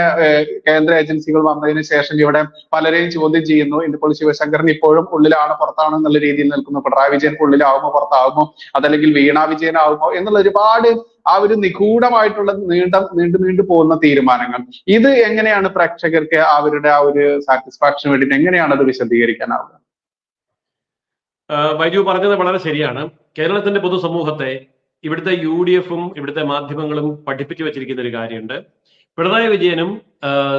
കേന്ദ്ര ഏജൻസികൾ വന്നതിന് ശേഷം ഇവിടെ പലരെയും ചോദ്യം ചെയ്യുന്നു. ഇന്നിപ്പോൾ ശിവശങ്കരൻ ഇപ്പോഴും ഉള്ളിലാണ് പുറത്താണ് എന്നുള്ള രീതിയിൽ നിൽക്കുന്നു. പിണറായി വിജയൻ ഉള്ളിലാവുമോ പുറത്താവുമോ, അതല്ലെങ്കിൽ വീണ വിജയനാവുമോ എന്നുള്ള ഒരുപാട് ആ ഒരു നിഗൂഢമായിട്ടുള്ള നീണ്ടു പോകുന്ന തീരുമാനങ്ങൾ. ഇത് എങ്ങനെയാണ് പ്രേക്ഷകർക്ക് അവരുടെ ആ ഒരു സാറ്റിസ്ഫാക്ഷന് വേണ്ടിയിട്ട് എങ്ങനെയാണ് അത് വിശദീകരിക്കാനാവുക? വൈജു പറഞ്ഞത് വളരെ ശരിയാണ്. കേരളത്തിന്റെ പൊതുസമൂഹത്തെ ഇവിടുത്തെ UDF-ഉം ഇവിടുത്തെ മാധ്യമങ്ങളും പഠിപ്പിച്ചു വെച്ചിരിക്കുന്ന ഒരു കാര്യമുണ്ട്. പിണറായി വിജയനും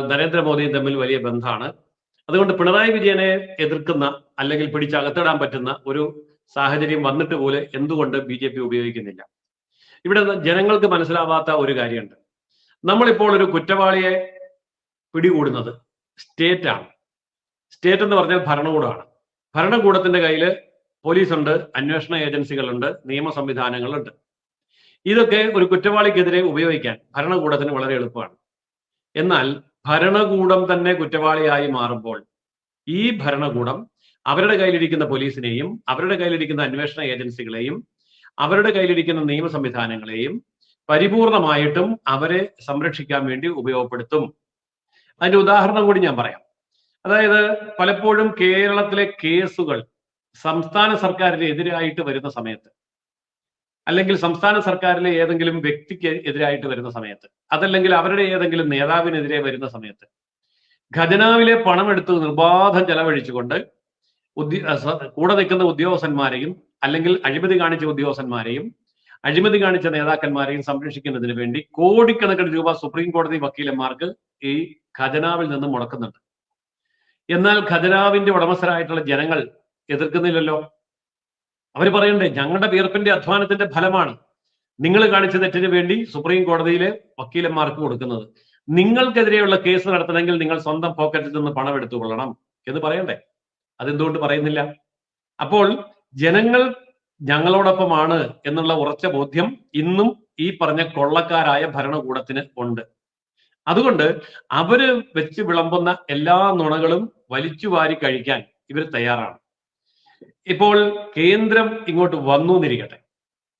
നരേന്ദ്രമോദിയും തമ്മിൽ വലിയ ബന്ധമാണ്. അതുകൊണ്ട് പിണറായി വിജയനെ എതിർക്കുന്ന അല്ലെങ്കിൽ പിടിച്ചകത്തിടാൻ പറ്റുന്ന ഒരു സാഹചര്യം വന്നിട്ട് പോലെ എന്തുകൊണ്ട് BJP ഉപയോഗിക്കുന്നില്ല? ഇവിടെ ജനങ്ങൾക്ക് മനസ്സിലാവാത്ത ഒരു കാര്യമുണ്ട്. നമ്മളിപ്പോൾ ഒരു കുറ്റവാളിയെ പിടികൂടുന്നത് സ്റ്റേറ്റ് ആണ്. സ്റ്റേറ്റ് എന്ന് പറഞ്ഞാൽ ഭരണകൂടമാണ്. ഭരണകൂടത്തിന്റെ കയ്യിൽ പോലീസുണ്ട്, അന്വേഷണ ഏജൻസികളുണ്ട്, നിയമ സംവിധാനങ്ങളുണ്ട്. ഇതൊക്കെ ഒരു കുറ്റവാളിക്കെതിരെ ഉപയോഗിക്കാൻ ഭരണകൂടത്തിന് വളരെ എളുപ്പമാണ്. എന്നാൽ ഭരണകൂടം തന്നെ കുറ്റവാളിയായി മാറുമ്പോൾ ഈ ഭരണകൂടം അവരുടെ കയ്യിലിരിക്കുന്ന പോലീസിനെയും അവരുടെ കയ്യിലിരിക്കുന്ന അന്വേഷണ ഏജൻസികളെയും അവരുടെ കയ്യിലിരിക്കുന്ന നിയമ സംവിധാനങ്ങളെയും പരിപൂർണമായിട്ടും അവരെ സംരക്ഷിക്കാൻ വേണ്ടി ഉപയോഗപ്പെടുത്തും. അതിന്റെ ഉദാഹരണം കൂടി ഞാൻ പറയാം. അതായത് പലപ്പോഴും കേരളത്തിലെ കേസുകൾ സംസ്ഥാന സർക്കാരിന് എതിരായിട്ട് വരുന്ന സമയത്ത്, അല്ലെങ്കിൽ സംസ്ഥാന സർക്കാരിലെ ഏതെങ്കിലും വ്യക്തിക്ക് എതിരായിട്ട് വരുന്ന സമയത്ത്, അതല്ലെങ്കിൽ അവരുടെ ഏതെങ്കിലും നേതാവിനെതിരെ വരുന്ന സമയത്ത് ഖജനാവിലെ പണമെടുത്ത് നിർബാധം ചെലവഴിച്ചുകൊണ്ട് കൂടെ നിൽക്കുന്ന ഉദ്യോഗസ്ഥന്മാരെയും അല്ലെങ്കിൽ അഴിമതി കാണിച്ച ഉദ്യോഗസ്ഥന്മാരെയും അഴിമതി കാണിച്ച നേതാക്കന്മാരെയും സംരക്ഷിക്കുന്നതിന് വേണ്ടി കോടിക്കണക്കിന് രൂപ സുപ്രീം കോടതി വക്കീലന്മാർക്ക് ഈ ഖജനാവിൽ നിന്ന് മുടക്കുന്നുണ്ട്. എന്നാൽ ഖജനാവിന്റെ ഉടമസ്ഥരായിട്ടുള്ള ജനങ്ങൾ എതിർക്കുന്നില്ലല്ലോ. അവർ പറയണ്ടേ, ഞങ്ങളുടെ വിയർപ്പിന്റെ അധ്വാനത്തിന്റെ ഫലമാണ് നിങ്ങൾ കാണിച്ച തെറ്റിന് വേണ്ടി സുപ്രീം കോടതിയിലെ വക്കീലന്മാർക്ക് കൊടുക്കുന്നത്. നിങ്ങൾക്കെതിരെയുള്ള കേസ് നടത്തണമെങ്കിൽ നിങ്ങൾ സ്വന്തം പോക്കറ്റിൽ നിന്ന് പണം എടുത്തുകൊള്ളണം എന്ന് പറയണ്ടേ? അതെന്തുകൊണ്ട് പറയുന്നില്ല? അപ്പോൾ ജനങ്ങൾ ഞങ്ങളോടൊപ്പമാണ് എന്നുള്ള ഉറച്ച ബോധ്യം ഇന്നും ഈ പറഞ്ഞ കൊള്ളക്കാരായ ഭരണകൂടത്തിന് ഉണ്ട്. അതുകൊണ്ട് അവര് വെച്ച് വിളമ്പുന്ന എല്ലാ നുണകളും വലിച്ചു വാരി കഴിക്കാൻ ഇവർ തയ്യാറാണ്. ഇപ്പോൾ കേന്ദ്രം ഇങ്ങോട്ട് വന്നു എന്നിരിക്കട്ടെ,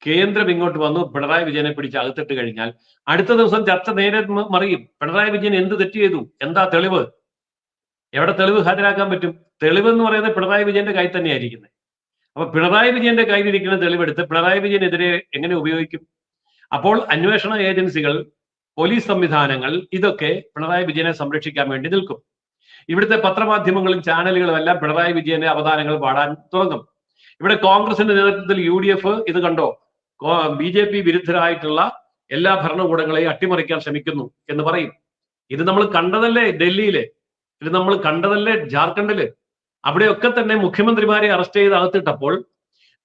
കേന്ദ്രം ഇങ്ങോട്ട് വന്നു പിണറായി വിജയനെ പിടിച്ച് അകത്തിട്ട് കഴിഞ്ഞാൽ അടുത്ത ദിവസം ചർച്ച നേരെ മറിയും. പിണറായി വിജയൻ എന്ത് തെറ്റ് ചെയ്തു, എന്താ തെളിവ്, എവിടെ തെളിവ് ഹാജരാക്കാൻ പറ്റും? തെളിവ് എന്ന് പറയുന്നത് പിണറായി വിജയന്റെ കയ്യിൽ തന്നെയായിരിക്കുന്നത്. അപ്പൊ പിണറായി വിജയന്റെ കയ്യിലിരിക്കുന്ന തെളിവെടുത്ത് പിണറായി വിജയനെതിരെ എങ്ങനെ ഉപയോഗിക്കും? അപ്പോൾ അന്വേഷണ ഏജൻസികൾ, പോലീസ് സംവിധാനങ്ങൾ ഇതൊക്കെ പിണറായി വിജയനെ സംരക്ഷിക്കാൻ വേണ്ടി നിൽക്കും. ഇവിടുത്തെ പത്രമാധ്യമങ്ങളും ചാനലുകളും എല്ലാം പിണറായി വിജയന്റെ അവതാരങ്ങൾ പാടാൻ തുടങ്ങും. ഇവിടെ കോൺഗ്രസിന്റെ നേതൃത്വത്തിൽ UDF ഇത് കണ്ടോ, BJP വിരുദ്ധരായിട്ടുള്ള എല്ലാ ഭരണകൂടങ്ങളെയും അട്ടിമറിക്കാൻ ശ്രമിക്കുന്നു എന്ന് പറയും. ഇത് നമ്മൾ കണ്ടതല്ലേ ഡൽഹിയില്, ഇത് നമ്മൾ കണ്ടതല്ലേ ജാർഖണ്ഡില്. അവിടെയൊക്കെ തന്നെ മുഖ്യമന്ത്രിമാരെ അറസ്റ്റ് ചെയ്ത് അകത്തിട്ടപ്പോൾ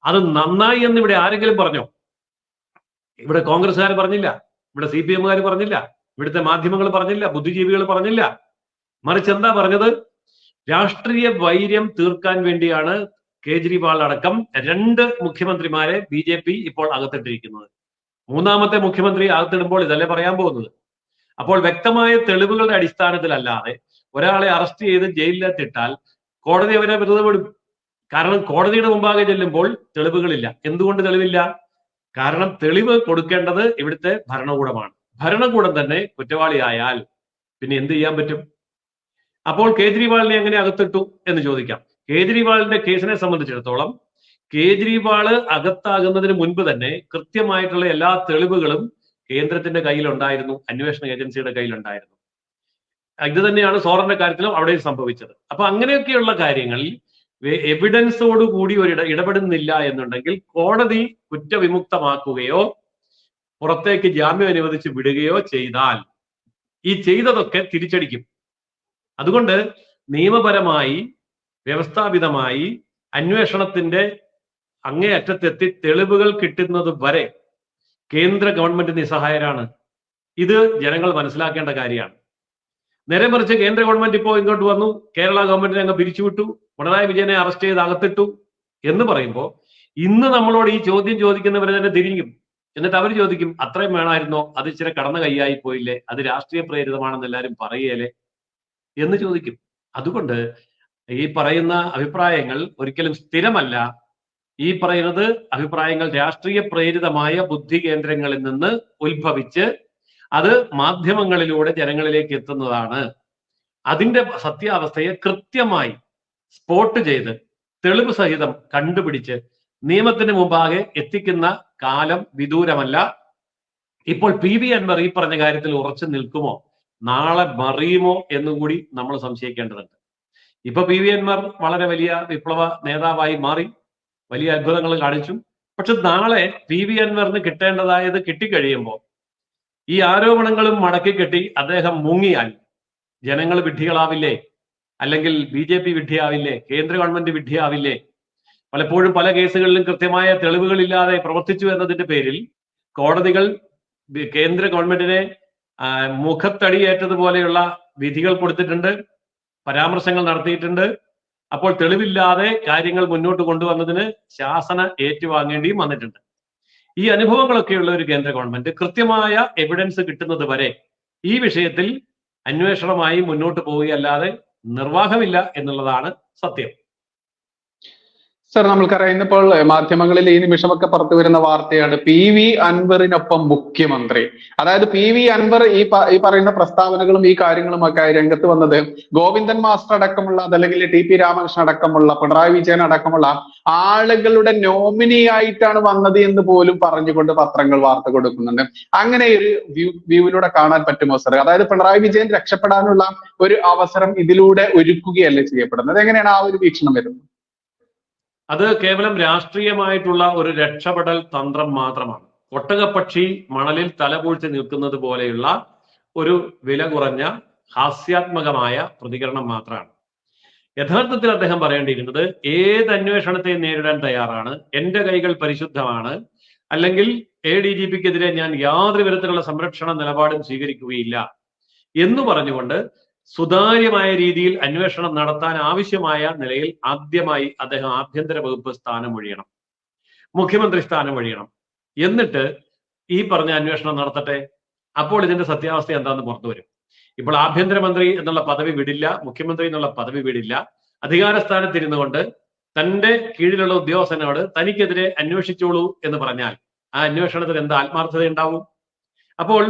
അത് നന്നായി എന്ന് ഇവിടെ ആരെങ്കിലും പറഞ്ഞോ? ഇവിടെ കോൺഗ്രസ്സുകാർ പറഞ്ഞില്ല, ഇവിടെ CPM-കാർ പറഞ്ഞില്ല, ഇവിടുത്തെ മാധ്യമങ്ങൾ പറഞ്ഞില്ല, ബുദ്ധിജീവികൾ പറഞ്ഞില്ല. മറിച്ച് എന്താ പറഞ്ഞത്? രാഷ്ട്രീയ വൈര്യം തീർക്കാൻ വേണ്ടിയാണ് കേജ്രിവാൾ അടക്കം 2 മുഖ്യമന്ത്രിമാരെ BJP ഇപ്പോൾ അകത്തിട്ടിരിക്കുന്നത്. മൂന്നാമത്തെ മുഖ്യമന്ത്രി അകത്തിടുമ്പോൾ ഇതല്ലേ പറയാൻ പോകുന്നത്. അപ്പോൾ വ്യക്തമായ തെളിവുകളുടെ അടിസ്ഥാനത്തിലല്ലാതെ ഒരാളെ അറസ്റ്റ് ചെയ്ത് ജയിലിലെത്തിട്ടാൽ കോടതി അവരെ വെറുതെ വിടും. കാരണം കോടതിയുടെ മുമ്പാകെ ചെല്ലുമ്പോൾ തെളിവുകളില്ല. എന്തുകൊണ്ട് തെളിവില്ല? കാരണം തെളിവ് കൊടുക്കേണ്ടത് ഇവിടുത്തെ ഭരണകൂടമാണ്. ഭരണകൂടം തന്നെ കുറ്റവാളിയായാൽ പിന്നെ എന്ത് ചെയ്യാൻ പറ്റും? അപ്പോൾ കേജ്രിവാളിനെ എങ്ങനെ അകത്തിട്ടു എന്ന് ചോദിക്കാം. കേജ്രിവാളിന്റെ കേസിനെ സംബന്ധിച്ചിടത്തോളം കേജ്രിവാള് അകത്താകുന്നതിന് മുൻപ് തന്നെ കൃത്യമായിട്ടുള്ള എല്ലാ തെളിവുകളും കേന്ദ്രത്തിന്റെ കയ്യിലുണ്ടായിരുന്നു, അന്വേഷണ ഏജൻസിയുടെ കയ്യിലുണ്ടായിരുന്നു. ഇത് തന്നെയാണ് സോറന്റെ കാര്യത്തിലും അവിടെ സംഭവിച്ചത്. അപ്പൊ അങ്ങനെയൊക്കെയുള്ള കാര്യങ്ങളിൽ എവിഡൻസോട് കൂടി ഒരു ഇടപെടുന്നില്ല എന്നുണ്ടെങ്കിൽ കോടതി കുറ്റവിമുക്തമാക്കുകയോ പുറത്തേക്ക് ജാമ്യം അനുവദിച്ച് വിടുകയോ ചെയ്താൽ ഈ ചെയ്തതൊക്കെ തിരിച്ചടിക്കും. അതുകൊണ്ട് നിയമപരമായി വ്യവസ്ഥാപിതമായി അന്വേഷണത്തിന്റെ അങ്ങേയറ്റത്തെത്തി തെളിവുകൾ കിട്ടുന്നത് വരെ കേന്ദ്ര ഗവൺമെന്റ് നിസ്സഹായരാണ്. ഇത് ജനങ്ങൾ മനസ്സിലാക്കേണ്ട കാര്യമാണ്. നേരെ മറിച്ച് കേന്ദ്ര ഗവൺമെന്റ് ഇപ്പോൾ ഇങ്ങോട്ട് വന്നു, കേരള ഗവൺമെന്റിനെ അങ്ങ് പിരിച്ചുവിട്ടു, പിണറായി വിജയനെ അറസ്റ്റ് ചെയ്ത് അകത്തിട്ടു എന്ന് പറയുമ്പോൾ ഇന്ന് നമ്മളോട് ഈ ചോദ്യം ചോദിക്കുന്നവർ തന്നെ തിരിഞ്ഞും. എന്നിട്ട് അവർ ചോദിക്കും, അത്രയും വേണമായിരുന്നോ, അത് ഇച്ചിരി കടന്ന കൈയായി പോയില്ലേ, അത് രാഷ്ട്രീയ പ്രേരിതമാണെന്ന് എല്ലാവരും പറയേലേ എന്ന് ചോദിക്കും. അതുകൊണ്ട് ഈ പറയുന്ന അഭിപ്രായങ്ങൾ ഒരിക്കലും സ്ഥിരമല്ല. ഈ പറയുന്നത് അഭിപ്രായങ്ങൾ രാഷ്ട്രീയ പ്രേരിതമായ ബുദ്ധി കേന്ദ്രങ്ങളിൽ നിന്ന് ഉത്ഭവിച്ച് അത് മാധ്യമങ്ങളിലൂടെ ജനങ്ങളിലേക്ക് എത്തുന്നതാണ്. അതിന്റെ സത്യാവസ്ഥയെ കൃത്യമായി സ്പോട്ട് ചെയ്ത് തെളിവ് സഹിതം കണ്ടുപിടിച്ച് നിയമത്തിന് മുമ്പാകെ എത്തിക്കുന്ന കാലം വിദൂരമല്ല. ഇപ്പോൾ PV അൻവർ ഈ പറഞ്ഞ കാര്യത്തിൽ ഉറച്ചു നിൽക്കുമോ, നാളെ മറിയുമോ എന്നുകൂടി നമ്മൾ സംശയിക്കേണ്ടതുണ്ട്. ഇപ്പൊ PV അൻവർ വളരെ വലിയ വിപ്ലവ നേതാവായി മാറി, വലിയ അത്ഭുതങ്ങൾ കാണിച്ചു. പക്ഷെ നാളെ PV അൻവറിന് കിട്ടേണ്ടതായത് കിട്ടിക്കഴിയുമ്പോൾ ഈ ആരോപണങ്ങളും മടക്കി കെട്ടി അദ്ദേഹം മുങ്ങിയാൽ ജനങ്ങൾ വിഡ്ഢികളാവില്ലേ? അല്ലെങ്കിൽ BJP വിഡ്ഢിയാവില്ലേ? കേന്ദ്ര ഗവൺമെന്റ് വിഡ്ഢിയാവില്ലേ? പലപ്പോഴും പല കേസുകളിലും കൃത്യമായ തെളിവുകളില്ലാതെ പ്രവർത്തിച്ചു എന്നതിന്റെ പേരിൽ കോടതികൾ കേന്ദ്ര ഗവൺമെന്റിനെ മുഖത്തടിയേറ്റതുപോലെയുള്ള വിധികൾ കൊടുത്തിട്ടുണ്ട്, പരാമർശങ്ങൾ നടത്തിയിട്ടുണ്ട്. അപ്പോൾ തെളിവില്ലാതെ കാര്യങ്ങൾ മുന്നോട്ട് കൊണ്ടുവന്നതിന് ശാസന ഏറ്റുവാങ്ങേണ്ടിയും വന്നിട്ടുണ്ട്. ഈ അനുഭവങ്ങളൊക്കെയുള്ള ഒരു കേന്ദ്ര ഗവൺമെന്റ് കൃത്യമായ എവിഡൻസ് കിട്ടുന്നത് വരെ ഈ വിഷയത്തിൽ അന്വേഷണമായി മുന്നോട്ട് പോവുകയല്ലാതെ നിർവാഹമില്ല എന്നുള്ളതാണ് സത്യം. സർ, നമ്മൾക്കറിയാം ഇന്നിപ്പോൾ മാധ്യമങ്ങളിൽ ഈ നിമിഷമൊക്കെ പുറത്തു വരുന്ന വാർത്തയാണ് PV അൻവറിനൊപ്പം മുഖ്യമന്ത്രി. അതായത് PV അൻവർ ഈ പറയുന്ന പ്രസ്താവനകളും ഈ കാര്യങ്ങളുമൊക്കെ രംഗത്ത് വന്നത് ഗോവിന്ദൻ മാസ്റ്റർ അടക്കമുള്ള, അതല്ലെങ്കിൽ TP രാമകൃഷ്ണൻ അടക്കമുള്ള, പിണറായി വിജയൻ അടക്കമുള്ള ആളുകളുടെ നോമിനി ആയിട്ടാണ് വന്നത് എന്ന് പോലും പറഞ്ഞുകൊണ്ട് പത്രങ്ങൾ വാർത്ത കൊടുക്കുന്നുണ്ട്. അങ്ങനെ ഒരു വ്യൂവിലൂടെ കാണാൻ പറ്റുമോ സർ? അതായത് പിണറായി വിജയൻ രക്ഷപ്പെടാനുള്ള ഒരു അവസരം ഇതിലൂടെ ഒരുക്കുകയല്ലേ ചെയ്യപ്പെടുന്നത്? എങ്ങനെയാണ് ആ ഒരു വീക്ഷണം വരുന്നത്? അത് കേവലം രാഷ്ട്രീയമായിട്ടുള്ള ഒരു രക്ഷപ്പെടൽ തന്ത്രം മാത്രമാണ്. ഒട്ടകപ്പക്ഷി മണലിൽ തലപൂഴ്ത്തി നിൽക്കുന്നത് പോലെയുള്ള ഒരു വില കുറഞ്ഞ ഹാസ്യാത്മകമായ പ്രതികരണം മാത്രമാണ്. യഥാർത്ഥത്തിൽ അദ്ദേഹം പറയേണ്ടിയിരുന്നത് ഏത് അന്വേഷണത്തെയും നേരിടാൻ തയ്യാറാണ്, എന്റെ കൈകൾ പരിശുദ്ധമാണ്, അല്ലെങ്കിൽ ADGPക്കെതിരെ ഞാൻ യാതൊരു വിധത്തിലുള്ള സംരക്ഷണ നിലപാടും സ്വീകരിക്കുകയില്ല എന്ന് പറഞ്ഞുകൊണ്ട് സുതാര്യമായ രീതിയിൽ അന്വേഷണം നടത്താൻ ആവശ്യമായ നിലയിൽ ആദ്യമായി അദ്ദേഹം ആഭ്യന്തര വകുപ്പ് സ്ഥാനം ഒഴിയണം, മുഖ്യമന്ത്രി സ്ഥാനം ഒഴിയണം. എന്നിട്ട് ഈ പറഞ്ഞ അന്വേഷണം നടത്തട്ടെ. അപ്പോൾ ഇതിന്റെ സത്യാവസ്ഥ എന്താണെന്ന് പുറത്തു വരും. ഇപ്പോൾ ആഭ്യന്തരമന്ത്രി എന്നുള്ള പദവി വിടില്ല, മുഖ്യമന്ത്രി എന്നുള്ള പദവി വിടില്ല. അധികാരസ്ഥാനത്തിരുന്നു കൊണ്ട് തന്റെ കീഴിലുള്ള ഉദ്യോഗസ്ഥനോട് തനിക്കെതിരെ അന്വേഷിച്ചോളൂ എന്ന് പറഞ്ഞാൽ ആ അന്വേഷണത്തിന് എന്ത് ആത്മാർത്ഥത ഉണ്ടാവും? അപ്പോൾ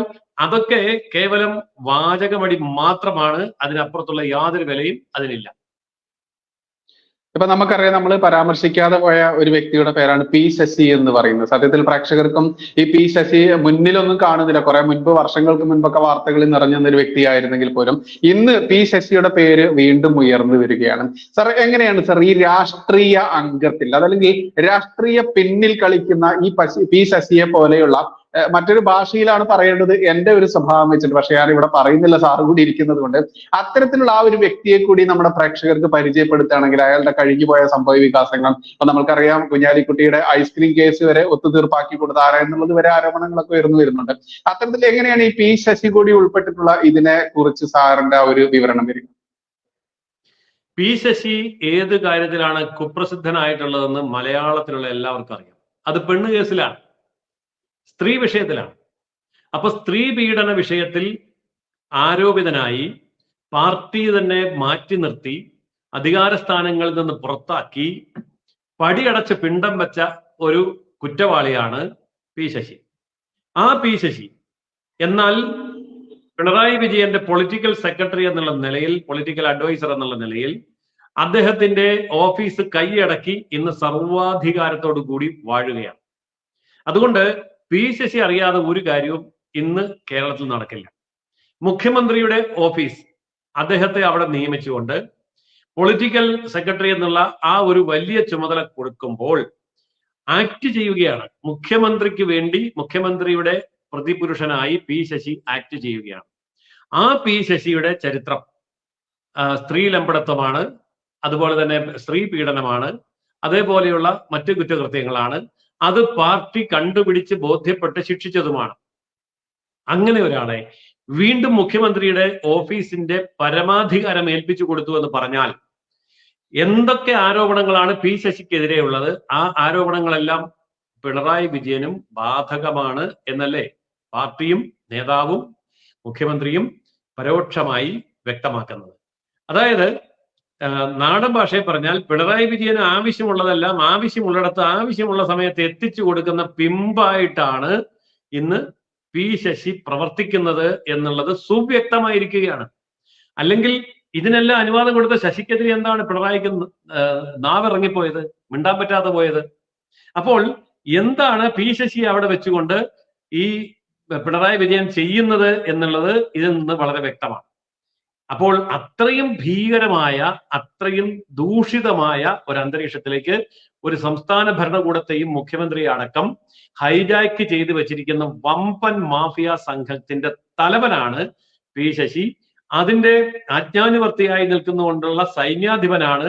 അതൊക്കെ കേവലം വാചകമടി മാത്രമാണ്, അതിനപ്പുറത്തുള്ള യാതൊരു വിലയും അതിനില്ല. ഇപ്പൊ നമുക്കറിയാം, നമ്മൾ പരാമർശിക്കാതെ പോയ ഒരു വ്യക്തിയുടെ പേരാണ് പി ശശി എന്ന് പറയുന്നത്. സത്യത്തിൽ പ്രേക്ഷകർക്കും ഈ പി ശശി മുന്നിലൊന്നും കാണുന്നില്ല. കുറെ മുൻപ്, വർഷങ്ങൾക്ക് മുൻപൊക്കെ വാർത്തകളിൽ നിറഞ്ഞു നിന്നൊരു വ്യക്തിയായിരുന്നെങ്കിൽ പോലും ഇന്ന് പി ശശിയുടെ പേര് വീണ്ടും ഉയർന്നു വരികയാണ്. സർ, എങ്ങനെയാണ് സർ ഈ രാഷ്ട്രീയ അംഗത്തിൽ, അതല്ലെങ്കിൽ രാഷ്ട്രീയ പിന്നിൽ കളിക്കുന്ന ഈ പി ശശിയെ പോലെയുള്ള മറ്റൊരു ഭാഷയിലാണ് പറയേണ്ടത് എന്റെ ഒരു സ്വഭാവം വെച്ചിട്ട്, പക്ഷെ ഞാൻ ഇവിടെ പറയുന്നില്ല, സാറ് കൂടി ഇരിക്കുന്നത് കൊണ്ട്, അത്തരത്തിലുള്ള ആ ഒരു വ്യക്തിയെ കൂടി നമ്മുടെ പ്രേക്ഷകർക്ക് പരിചയപ്പെടുത്തുകയാണെങ്കിൽ അയാളുടെ കഴിഞ്ഞുപോയ സംഭവ വികാസങ്ങൾ, ഇപ്പൊ നമുക്കറിയാം കുഞ്ഞാലിക്കുട്ടിയുടെ ഐസ്ക്രീം കേസ് വരെ ഒത്തുതീർപ്പാക്കി കൊടുത്ത ആരാ എന്നുള്ളത് വരെ ആരോപണങ്ങളൊക്കെ ഉയർന്നു വരുന്നുണ്ട്. അത്തരത്തിൽ എങ്ങനെയാണ് ഈ പി ശശി കൂടി ഉൾപ്പെട്ടിട്ടുള്ള ഇതിനെ കുറിച്ച് സാറിന്റെ ആ ഒരു വിവരണം വരിക? പി ശശി ഏത് കാര്യത്തിലാണ് കുപ്രസിദ്ധനായിട്ടുള്ളതെന്ന് മലയാളത്തിലുള്ള എല്ലാവർക്കും അറിയാം. അത് പെണ്ണ് കേസിലാണ്, സ്ത്രീ വിഷയത്തിലാണ്. അപ്പൊ സ്ത്രീ പീഡന വിഷയത്തിൽ ആരോപിതനായി പാർട്ടി തന്നെ മാറ്റി നിർത്തി അധികാര സ്ഥാനങ്ങളിൽ നിന്ന് പുറത്താക്കി പടിയടച്ച് പിണ്ടം വെച്ച ഒരു കുറ്റവാളിയാണ് പി ശശി. ആ പി ശശി എന്നാൽ പിണറായി വിജയന്റെ പൊളിറ്റിക്കൽ സെക്രട്ടറി എന്നുള്ള നിലയിൽ, പൊളിറ്റിക്കൽ അഡ്വൈസർ എന്നുള്ള നിലയിൽ അദ്ദേഹത്തിന്റെ ഓഫീസ് കൈയടക്കി ഇന്ന് സർവാധികാരത്തോടു കൂടി വാഴുകയാണ്. അതുകൊണ്ട് പി ശശി അറിയാതെ ഒരു കാര്യവും ഇന്ന് കേരളത്തിൽ നടക്കില്ല. മുഖ്യമന്ത്രിയുടെ ഓഫീസ് അദ്ദേഹത്തെ അവിടെ നിയമിച്ചുകൊണ്ട് പൊളിറ്റിക്കൽ സെക്രട്ടറി എന്നുള്ള ആ ഒരു വലിയ ചുമതല കൊടുക്കുമ്പോൾ ആക്ട് ചെയ്യുകയാണ്. മുഖ്യമന്ത്രിക്ക് വേണ്ടി മുഖ്യമന്ത്രിയുടെ പ്രതിപുരുഷനായി പി ശശി ആക്ട് ചെയ്യുകയാണ്. ആ പി ശശിയുടെ ചരിത്രം സ്ത്രീ ലംബടത്വമാണ്, അതുപോലെ തന്നെ സ്ത്രീ പീഡനമാണ്, അതേപോലെയുള്ള മറ്റു കുറ്റകൃത്യങ്ങളാണ്. അത് പാർട്ടി കണ്ടുപിടിച്ച് ബോധ്യപ്പെട്ട് ശിക്ഷിച്ചതുമാണ്. അങ്ങനെ ഒരാളെ വീണ്ടും മുഖ്യമന്ത്രിയുടെ ഓഫീസിന്റെ പരമാധികാരം ഏൽപ്പിച്ചു കൊടുത്തു എന്ന് പറഞ്ഞാൽ എന്തൊക്കെ ആരോപണങ്ങളാണ് പി ശശിക്കെതിരെയുള്ളത്, ആ ആരോപണങ്ങളെല്ലാം പിണറായി വിജയനും ബാധകമാണ് എന്നല്ലേ പാർട്ടിയും നേതാവും മുഖ്യമന്ത്രിയും പരോക്ഷമായി വ്യക്തമാക്കുന്നത്. അതായത് നാടൻ ഭാഷയിൽ പറഞ്ഞാൽ പിണറായി വിജയന് ആവശ്യമുള്ളതെല്ലാം ആവശ്യമുള്ളിടത്ത് ആവശ്യമുള്ള സമയത്ത് എത്തിച്ചു കൊടുക്കുന്ന പിമ്പായിട്ടാണ് ഇന്ന് പി ശശി പ്രവർത്തിക്കുന്നത് എന്നുള്ളത് സുവ്യക്തമായിരിക്കുകയാണ്. അല്ലെങ്കിൽ ഇതിനെല്ലാം അനുവാദം കൊടുത്ത ശശിക്കെതിരെ എന്താണ് പിണറായിക്ക് നാവിറങ്ങിപ്പോയത്, മിണ്ടാൻ പറ്റാതെ പോയത്? അപ്പോൾ എന്താണ് പി ശശി അവിടെ വെച്ചുകൊണ്ട് ഈ പിണറായി വിജയൻ ചെയ്യുന്നത് എന്നുള്ളത് ഇതിൽ നിന്ന് വളരെ വ്യക്തമാണ്. അപ്പോൾ അത്രയും ഭീകരമായ, അത്രയും ദൂഷിതമായ ഒരു അന്തരീക്ഷത്തിലേക്ക് ഒരു സംസ്ഥാന ഭരണകൂടത്തെയും മുഖ്യമന്ത്രിയെ അടക്കം ഹൈജാക്ക് ചെയ്ത് വെച്ചിരിക്കുന്ന വമ്പൻ മാഫിയ സംഘത്തിന്റെ തലവനാണ് പി ശശി. അതിന്റെ ആജ്ഞാനുവർത്തിയായി നിൽക്കുന്നുകൊണ്ടുള്ള സൈന്യാധിപനാണ്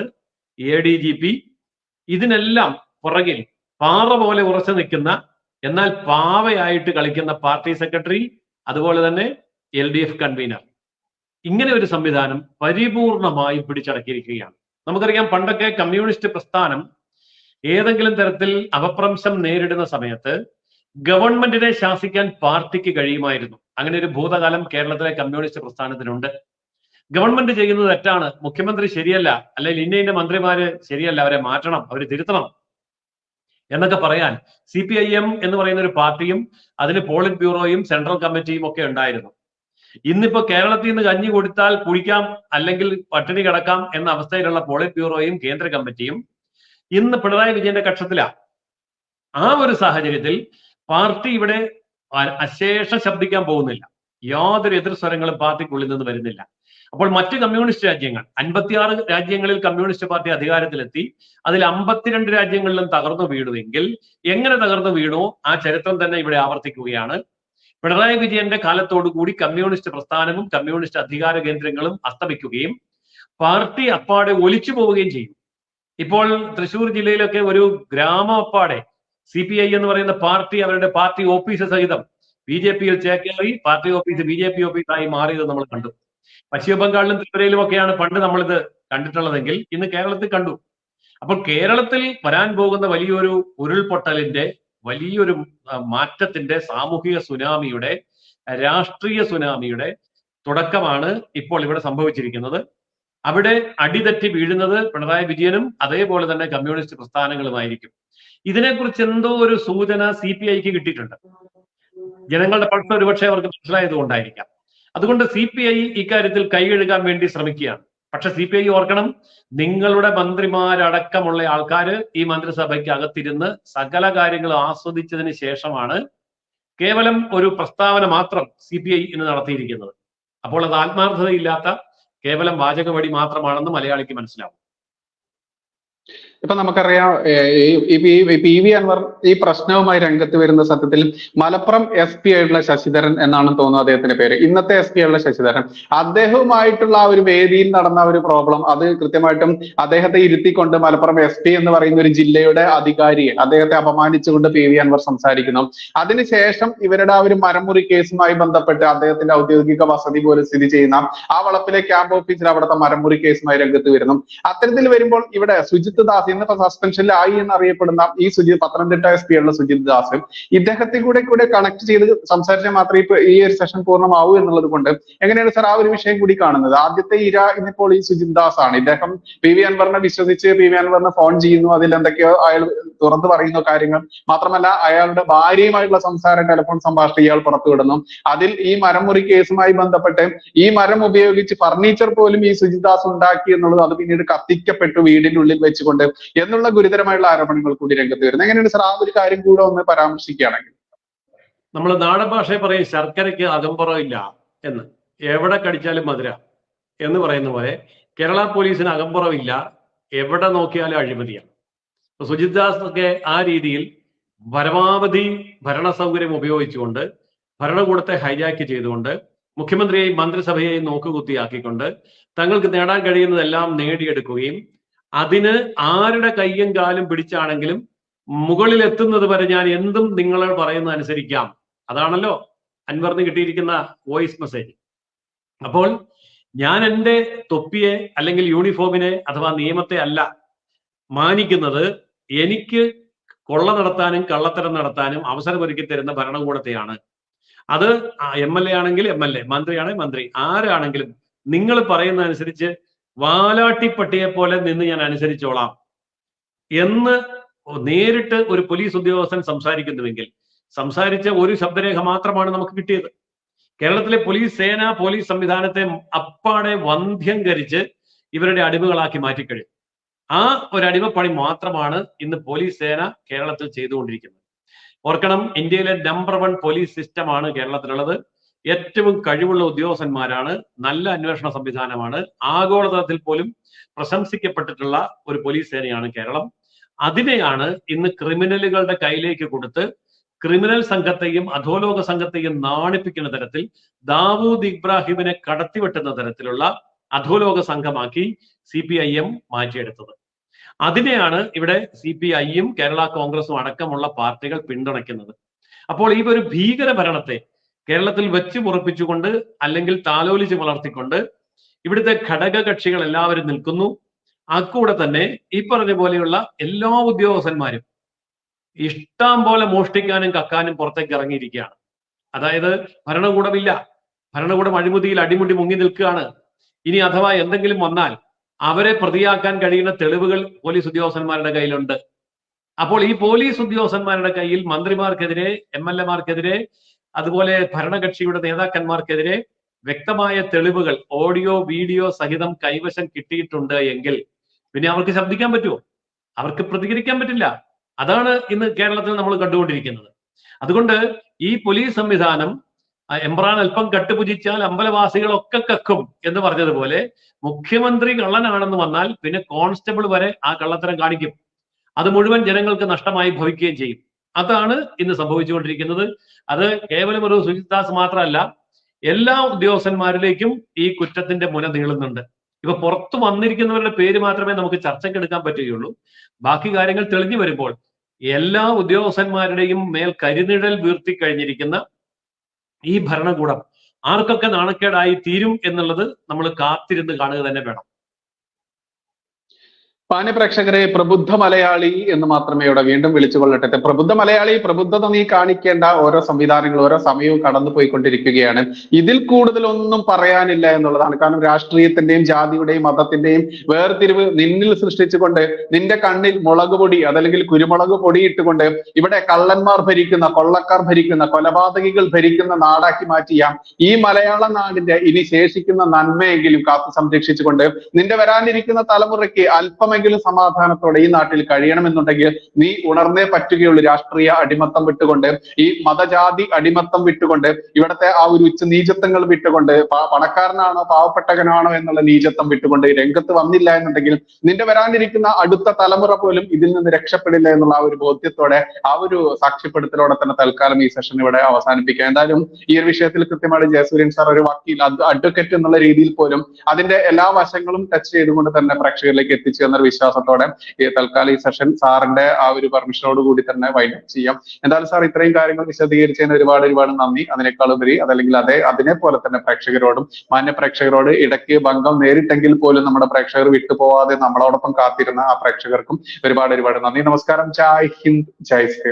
ADGP. ഇതിനെല്ലാം പുറകിൽ പാറ പോലെ ഉറച്ചു നിൽക്കുന്ന, എന്നാൽ പാവയായിട്ട് കളിക്കുന്ന പാർട്ടി സെക്രട്ടറി, അതുപോലെ തന്നെ LDF കൺവീനർ. ഇങ്ങനെ ഒരു സംവിധാനം പരിപൂർണമായും പിടിച്ചടക്കിയിരിക്കുകയാണ്. നമുക്കറിയാം, പണ്ടൊക്കെ കമ്മ്യൂണിസ്റ്റ് പ്രസ്ഥാനം ഏതെങ്കിലും തരത്തിൽ അപഭ്രംശം നേരിടുന്ന സമയത്ത് ഗവൺമെന്റിനെ ശാസിക്കാൻ പാർട്ടിക്ക് കഴിയുമായിരുന്നു. അങ്ങനെ ഒരു ഭൂതകാലം കേരളത്തിലെ കമ്മ്യൂണിസ്റ്റ് പ്രസ്ഥാനത്തിനുണ്ട്. ഗവൺമെന്റ് ചെയ്യുന്നത് തെറ്റാണ്, മുഖ്യമന്ത്രി ശരിയല്ല, അല്ലെങ്കിൽ ഇന്ന മന്ത്രിമാര് ശരിയല്ല, അവരെ മാറ്റണം, അവരെ തിരുത്തണം എന്നൊക്കെ പറയാൻ CPIM എന്ന് പറയുന്ന ഒരു പാർട്ടിയും അതിന് പോളിറ്റ് ബ്യൂറോയും സെൻട്രൽ കമ്മിറ്റിയും ഒക്കെ ഉണ്ടായിരുന്നു. ഇന്നിപ്പോ കേരളത്തിൽ നിന്ന് കഞ്ഞി കൊടുത്താൽ കുടിക്കാം, അല്ലെങ്കിൽ പട്ടിണി കിടക്കാം എന്ന അവസ്ഥയിലുള്ള പോളിറ്റ് ബ്യൂറോയും കേന്ദ്ര കമ്മിറ്റിയും ഇന്ന് പിണറായി വിജയന്റെ കക്ഷത്തിലാണ്. ആ ഒരു സാഹചര്യത്തിൽ പാർട്ടി ഇവിടെ അശേഷം ശബ്ദിക്കാൻ പോകുന്നില്ല. യാതൊരു എതിർ സ്വരങ്ങളും പാർട്ടിക്കുള്ളിൽ നിന്ന് വരുന്നില്ല. അപ്പോൾ മറ്റ് കമ്മ്യൂണിസ്റ്റ് രാജ്യങ്ങൾ, 56 രാജ്യങ്ങളിൽ കമ്മ്യൂണിസ്റ്റ് പാർട്ടി അധികാരത്തിലെത്തി, അതിൽ 52 രാജ്യങ്ങളിലും തകർന്നു വീണുവെങ്കിൽ എങ്ങനെ തകർന്നു വീണോ ആ ചരിത്രം തന്നെ ഇവിടെ ആവർത്തിക്കുകയാണ്. പിണറായി വിജയന്റെ കാലത്തോടുകൂടി കമ്മ്യൂണിസ്റ്റ് പ്രസ്ഥാനവും കമ്മ്യൂണിസ്റ്റ് അധികാര കേന്ദ്രങ്ങളും അസ്തമിക്കുകയും പാർട്ടി അപ്പാടെ ഒലിച്ചു പോവുകയും ചെയ്യും. ഇപ്പോൾ തൃശ്ശൂർ ജില്ലയിലൊക്കെ ഒരു ഗ്രാമം അപ്പാടെ CPI എന്ന് പറയുന്ന പാർട്ടി അവരുടെ പാർട്ടി ഓഫീസ് സഹിതം BJPയിൽ ചേക്കേറി പാർട്ടി ഓഫീസ് BJP ഓഫീസായി മാറിയത് നമ്മൾ കണ്ടു. പശ്ചിമ ബംഗാളിലും ത്രിപുരയിലും ഒക്കെയാണ് പണ്ട് നമ്മളിത് കണ്ടിട്ടുള്ളതെങ്കിൽ ഇന്ന് കേരളത്തിൽ കണ്ടു. അപ്പോൾ കേരളത്തിൽ വരാൻ പോകുന്ന വലിയൊരു ഉരുൾപൊട്ടലിന്റെ, വലിയൊരു മാറ്റത്തിന്റെ, സാമൂഹിക സുനാമിയുടെ, രാഷ്ട്രീയ സുനാമിയുടെ തുടക്കമാണ് ഇപ്പോൾ ഇവിടെ സംഭവിച്ചിരിക്കുന്നത്. അവിടെ അടിതെറ്റി വീഴുന്നത് പിണറായി വിജയനും അതേപോലെ തന്നെ കമ്മ്യൂണിസ്റ്റ് പ്രസ്ഥാനങ്ങളുമായിരിക്കും. ഇതിനെക്കുറിച്ച് എന്തോ ഒരു സൂചന CPIക്ക് കിട്ടിയിട്ടുണ്ട്. ജനങ്ങളുടെ പക്ഷം ഒരുപക്ഷെ അവർക്ക് മനസ്സിലായത് കൊണ്ടായിരിക്കാം. അതുകൊണ്ട് CPI ഇക്കാര്യത്തിൽ കൈകഴുകാൻ വേണ്ടി ശ്രമിക്കുകയാണ്. പക്ഷെ CPI ഓർക്കണം, നിങ്ങളുടെ മന്ത്രിമാരടക്കമുള്ള ആൾക്കാര് ഈ മന്ത്രിസഭയ്ക്ക് അകത്തിരുന്ന് സകല കാര്യങ്ങളും ആസ്വദിച്ചതിന് ശേഷമാണ് കേവലം ഒരു പ്രസ്താവന മാത്രം CPI ഇന്ന് നടത്തിയിരിക്കുന്നത്. അപ്പോൾ അത് ആത്മാർത്ഥതയില്ലാത്ത കേവലം വാചകവടി മാത്രമാണെന്ന് മലയാളിക്ക് മനസ്സിലാവും. ഇപ്പൊ നമുക്കറിയാം PV അൻവർ ഈ പ്രശ്നവുമായി രംഗത്ത് വരുന്ന സത്യത്തിൽ മലപ്പുറം SP ആയിട്ടുള്ള ശശിധരൻ എന്നാണ് തോന്നുന്നത് അദ്ദേഹത്തിന്റെ പേര്, ഇന്നത്തെ SP ആയിട്ടുള്ള ശശിധരൻ, അദ്ദേഹവുമായിട്ടുള്ള ആ ഒരു വേദിയിൽ നടന്ന ഒരു പ്രോബ്ലം, അത് കൃത്യമായിട്ടും അദ്ദേഹത്തെ ഇരുത്തിക്കൊണ്ട് മലപ്പുറം SP എന്ന് പറയുന്ന ഒരു ജില്ലയുടെ അധികാരിയെ അദ്ദേഹത്തെ അപമാനിച്ചുകൊണ്ട് PV അൻവർ സംസാരിക്കുന്നു. അതിനുശേഷം ഇവരുടെ ആ ഒരു മരമുറി കേസുമായി ബന്ധപ്പെട്ട് അദ്ദേഹത്തിന്റെ ഔദ്യോഗിക വസതി പോലെ സ്ഥിതി ചെയ്യുന്ന ആ വളപ്പിലെ ക്യാമ്പ് ഓഫീസിൽ അവിടുത്തെ മരമുറി കേസുമായി രംഗത്ത് വരുന്നു. അത്തരത്തിൽ വരുമ്പോൾ ഇവിടെ സുജിത് ദാസ് ഇന്നിപ്പോ സസ്പെൻഷനിലായി എന്നറിയപ്പെടുന്ന ഈ പത്തനംതിട്ട SP ഉള്ള സുജിത് ദാസ്, ഇദ്ദേഹത്തെ കൂടെ കണക്ട് ചെയ്ത് സംസാരിച്ചാൽ മാത്രമേ ഈ ഒരു സെഷൻ പൂർണ്ണമാവൂ എന്നുള്ളത് കൊണ്ട് എങ്ങനെയാണ് സാർ ആ ഒരു വിഷയം കൂടി കാണുന്നത്? ആദ്യത്തെ ഇര ഇന്നിപ്പോൾ ഈ സുജിത് ദാസ് ആണ്. ഇദ്ദേഹം PV അൻവറിനെ വിശ്വസിച്ച് PV അൻവറിനെ ഫോൺ ചെയ്യുന്നു, അതിൽ എന്തൊക്കെയോ അയാൾ തുറന്നു പറയുന്ന കാര്യങ്ങൾ മാത്രമല്ല, അയാളുടെ ഭാര്യയുമായിട്ടുള്ള സംസാരം, ടെലിഫോൺ സംഭാഷണം ഇയാൾ പുറത്തുവിടുന്നു. അതിൽ ഈ മരമുറി കേസുമായി ബന്ധപ്പെട്ട് ഈ മരം ഉപയോഗിച്ച് ഫർണിച്ചർ പോലും ഈ സുജിത് ദാസ് ഉണ്ടാക്കി എന്നുള്ളത് അത് പിന്നീട് കത്തിക്കപ്പെട്ടു വീടിനുള്ളിൽ വെച്ചുകൊണ്ട് എന്നുള്ള ഗുരുതരമായുള്ള ആരോപണങ്ങൾ കൂടി രംഗത്ത് വരുന്നത്. എങ്ങനെയാണ് സാർ ആ ഒരു കാര്യം കൂടെ ഒന്ന് പരാമർശിക്കുകയാണെങ്കിൽ? നമ്മൾ നാടൻ ഭാഷയെ പറയും ശർക്കരയ്ക്ക് അകമ്പുറമില്ല എന്ന്, എവിടെ കടിച്ചാലും മധുര എന്ന് പറയുന്ന പോലെ കേരള പോലീസിന് അകമ്പുറമില്ല, എവിടെ നോക്കിയാലും അഴിമതിയാണ്. സുജിത് ദാസ് ഒക്കെ ആ രീതിയിൽ പരമാവധി ഭരണ സൗകര്യം ഉപയോഗിച്ചുകൊണ്ട് ഭരണകൂടത്തെ ഹൈജാക്ക് ചെയ്തുകൊണ്ട് മുഖ്യമന്ത്രിയെയും മന്ത്രിസഭയെയും നോക്കുകുത്തിയാക്കിക്കൊണ്ട് തങ്ങൾക്ക് നേടാൻ കഴിയുന്നതെല്ലാം നേടിയെടുക്കുകയും അതിന് ആരുടെ കയ്യും കാലും പിടിച്ചാണെങ്കിലും മുകളിൽ എത്തുന്നത് വരെ ഞാൻ എന്തും നിങ്ങൾ പറയുന്നത് അനുസരിക്കാം, അതാണല്ലോ അൻവറിന് കിട്ടിയിരിക്കുന്ന വോയിസ് മെസ്സേജ്. അപ്പോൾ ഞാൻ എൻ്റെ തൊപ്പിയെ അല്ലെങ്കിൽ യൂണിഫോമിനെ അഥവാ നിയമത്തെ അല്ല മാനിക്കുന്നത്, എനിക്ക് കൊള്ള നടത്താനും കള്ളത്തരം നടത്താനും അവസരമൊരുക്കി തരുന്ന ഭരണകൂടത്തെയാണ്. അത് MLA ആണെങ്കിൽ MLA, മന്ത്രിയാണെങ്കിൽ മന്ത്രി, ആരാണെങ്കിലും നിങ്ങൾ പറയുന്നതനുസരിച്ച് വാലാട്ടിപ്പട്ടിയെ പോലെ നിന്ന് ഞാൻ അനുസരിച്ചോളാം എന്ന് നേരിട്ട് ഒരു പോലീസ് ഉദ്യോഗസ്ഥൻ സംസാരിക്കുന്നുവെങ്കിൽ, സംസാരിച്ച ഒരു ശബ്ദരേഖ മാത്രമാണ് നമുക്ക് കിട്ടിയത്. കേരളത്തിലെ പോലീസ് സേന പോലീസ് സംവിധാനത്തെ അപ്പാടെ വന്ധ്യംകരിച്ച് ഇവരുടെ അടിമകളാക്കി മാറ്റിക്കഴിഞ്ഞു. ആ ഒരു അടിമപ്പണി മാത്രമാണ് ഇന്ന് പോലീസ് സേന കേരളത്തിൽ ചെയ്തുകൊണ്ടിരിക്കുന്നത്. ഓർക്കണം, ഇന്ത്യയിലെ നമ്പർ 1 പോലീസ് സിസ്റ്റമാണ് കേരളത്തിലുള്ളത്. ഏറ്റവും കഴിവുള്ള ഉദ്യോഗസ്ഥന്മാരാണ്, നല്ല അന്വേഷണ സംവിധാനമാണ്, ആഗോളതലത്തിൽ പോലും പ്രശംസിക്കപ്പെട്ടിട്ടുള്ള ഒരു പോലീസ് സേനയാണ് കേരളം. അതിനെയാണ് ഇന്ന് ക്രിമിനലുകളുടെ കയ്യിലേക്ക് കൊടുത്ത് ക്രിമിനൽ സംഘത്തെയും അധോലോക സംഘത്തെയും നാണിപ്പിക്കുന്ന തരത്തിൽ ദാവൂദ് ഇബ്രാഹിമിനെ കടത്തിവെട്ടുന്ന തരത്തിലുള്ള അധോലോക സംഘമാക്കി CPIM മാറ്റിയെടുത്തത്. അതിനെയാണ് ഇവിടെ CPIയും കേരള കോൺഗ്രസും അടക്കമുള്ള പാർട്ടികൾ പിന്തുണയ്ക്കുന്നത്. അപ്പോൾ ഈ ഒരു ഭീകര ഭരണത്തെ കേരളത്തിൽ വെച്ച് മുറപ്പിച്ചുകൊണ്ട് അല്ലെങ്കിൽ താലോലിച്ച് വളർത്തിക്കൊണ്ട് ഇവിടുത്തെ ഘടകകക്ഷികൾ എല്ലാവരും നിൽക്കുന്നു. അക്കൂടെ തന്നെ ഈ പറഞ്ഞ പോലെയുള്ള എല്ലാ ഉദ്യോഗസ്ഥന്മാരും ഇഷ്ടം പോലെ മോഷ്ടിക്കാനും കക്കാനും പുറത്തേക്ക് ഇറങ്ങിയിരിക്കുകയാണ്. അതായത് ഭരണകൂടമില്ല, ഭരണകൂടം അഴിമതിയിൽ അടിമുടി മുങ്ങി നിൽക്കുകയാണ്. ഇനി അഥവാ എന്തെങ്കിലും വന്നാൽ അവരെ പ്രതിയാക്കാൻ കഴിയുന്ന തെളിവുകൾ പോലീസ് ഉദ്യോഗസ്ഥന്മാരുടെ കയ്യിലുണ്ട്. അപ്പോൾ ഈ പോലീസ് ഉദ്യോഗസ്ഥന്മാരുടെ കയ്യിൽ മന്ത്രിമാർക്കെതിരെ, MLA മാർക്കെതിരെ, അതുപോലെ ഭരണകക്ഷിയുടെ നേതാക്കന്മാർക്കെതിരെ വ്യക്തമായ തെളിവുകൾ ഓഡിയോ വീഡിയോ സഹിതം കൈവശം കിട്ടിയിട്ടുണ്ട് എങ്കിൽ പിന്നെ അവർക്ക് ശബ്ദിക്കാൻ പറ്റുമോ? അവർക്ക് പ്രതികരിക്കാൻ പറ്റില്ല. അതാണ് ഇന്ന് കേരളത്തിൽ നമ്മൾ കണ്ടുകൊണ്ടിരിക്കുന്നത്. അതുകൊണ്ട് ഈ പോലീസ് സംവിധാനം എംബ്രാൻ അല്പം കട്ടുപുജിച്ചാൽ അമ്പലവാസികളൊക്കെ കക്കും എന്ന് പറഞ്ഞതുപോലെ മുഖ്യമന്ത്രി കള്ളനാണെന്ന് വന്നാൽ പിന്നെ കോൺസ്റ്റബിൾ വരെ ആ കള്ളത്തരം കാണിക്കും. അത് മുഴുവൻ ജനങ്ങൾക്ക് നഷ്ടമായി ഭവിക്കുകയും ചെയ്യും. അതാണ് ഇന്ന് സംഭവിച്ചുകൊണ്ടിരിക്കുന്നത്. അത് കേവലം ഒരു സുജിത് ദാസ് മാത്രമല്ല, എല്ലാ ഉദ്യോഗസ്ഥന്മാരിലേക്കും ഈ കുറ്റത്തിന്റെ മുന നീളുന്നുണ്ട്. ഇപ്പൊ പുറത്തു വന്നിരിക്കുന്നവരുടെ പേര് മാത്രമേ നമുക്ക് ചർച്ചയ്ക്ക് എടുക്കാൻ പറ്റുകയുള്ളൂ. ബാക്കി കാര്യങ്ങൾ തെളിഞ്ഞു വരുമ്പോൾ എല്ലാ ഉദ്യോഗസ്ഥന്മാരുടെയും മേൽ കരിനിഴൽ വീർത്തി കഴിഞ്ഞിരിക്കുന്ന ഈ ഭരണകൂടം ആർക്കൊക്കെ നാണക്കേടായി തീരും എന്നുള്ളത് നമ്മൾ കാത്തിരുന്ന് കാണുക തന്നെ വേണം. മാന്യ പ്രേക്ഷകരെ, പ്രബുദ്ധ മലയാളി എന്ന് മാത്രമേ ഇവിടെ വീണ്ടും വിളിച്ചു കൊള്ളട്ടെ. പ്രബുദ്ധ മലയാളി, പ്രബുദ്ധത നീ കാണിക്കേണ്ട ഓരോ സംവിധാനങ്ങൾ ഓരോ സമയവും കടന്നു പോയിക്കൊണ്ടിരിക്കുകയാണ്. ഇതിൽ കൂടുതലൊന്നും പറയാനില്ല എന്നുള്ളതാണ്. കാരണം രാഷ്ട്രീയത്തിന്റെയും ജാതിയുടെയും മതത്തിന്റെയും വേർതിരിവ് നിന്നിൽ സൃഷ്ടിച്ചുകൊണ്ട് നിന്റെ കണ്ണിൽ മുളക് പൊടി അതല്ലെങ്കിൽ കുരുമുളക് പൊടി ഇട്ടുകൊണ്ട് ഇവിടെ കള്ളന്മാർ ഭരിക്കുന്ന, കൊള്ളക്കാർ ഭരിക്കുന്ന, കൊലപാതകികൾ ഭരിക്കുന്ന നാടാക്കി മാറ്റിയ ഈ മലയാള നാടിന്റെ ഇനി ശേഷിക്കുന്ന നന്മയെങ്കിലും കാത്തു സംരക്ഷിച്ചുകൊണ്ട് നിന്റെ വരാനിരിക്കുന്ന തലമുറയ്ക്ക് അല്പമെങ്കിലും സമാധാനത്തോടെ ഈ നാട്ടിൽ കഴിയണമെന്നുണ്ടെങ്കിൽ നീ ഉണർന്നേ പറ്റുകയുള്ളൂ. രാഷ്ട്രീയ അടിമത്തം വിട്ടുകൊണ്ട്, ഈ മതജാതി അടിമത്തം വിട്ടുകൊണ്ട്, ഇവിടുത്തെ ആ ഒരു നീചത്വങ്ങൾ വിട്ടുകൊണ്ട്, പണക്കാരനാണോ പാവപ്പെട്ടവനാണോ എന്നുള്ള നീചത്വം വിട്ടുകൊണ്ട് രംഗത്ത് വന്നില്ല എന്നുണ്ടെങ്കിൽ നിന്റെ വരാനിരിക്കുന്ന അടുത്ത തലമുറ പോലും ഇതിൽ നിന്ന് രക്ഷപ്പെടില്ല എന്നുള്ള ആ ഒരു ബോധ്യത്തോടെ, ആ ഒരു സാക്ഷ്യപ്പെടുത്തലോടെ തന്നെ തൽക്കാലം ഈ സെഷൻ ഇവിടെ അവസാനിപ്പിക്കാം. എന്തായാലും ഈ ഒരു വിഷയത്തിൽ കൃത്യമായിട്ട് ജയസൂര്യൻ സാർ ഒരു വക്കീൽ, അഡ്വക്കേറ്റ് എന്നുള്ള രീതിയിൽ പോലും അതിന്റെ എല്ലാ വശങ്ങളും ടച്ച് ചെയ്തുകൊണ്ട് തന്നെ പ്രേക്ഷകരിലേക്ക് എത്തിച്ചു എന്നൊരു വിശ്വാസത്തോടെ ഈ തൽക്കാലം ഈ സെഷൻ സാറിന്റെ ആ ഒരു പെർമിഷനോട് കൂടി തന്നെ വൈൻഡ് അപ്പ് ചെയ്യാം. എന്തായാലും സാർ ഇത്രയും കാര്യങ്ങൾ വിശദീകരിച്ചതിന് ഒരുപാട് നന്ദി. അതിനേക്കാളുപരി അതല്ലെങ്കിൽ അതേ പോലെ തന്നെ പ്രേക്ഷകരോടും മാന്യ പ്രേക്ഷകരോട് ഇടയ്ക്ക് ഭംഗം നേരിട്ടെങ്കിൽ പോലും നമ്മുടെ പ്രേക്ഷകർ വിട്ടുപോവാതെ നമ്മളോടൊപ്പം കാത്തിരുന്ന ആ പ്രേക്ഷകർക്കും ഒരുപാട് നന്ദി. നമസ്കാരം. ജയ് ഹിന്ദ്, ജയ് ശ്രീ.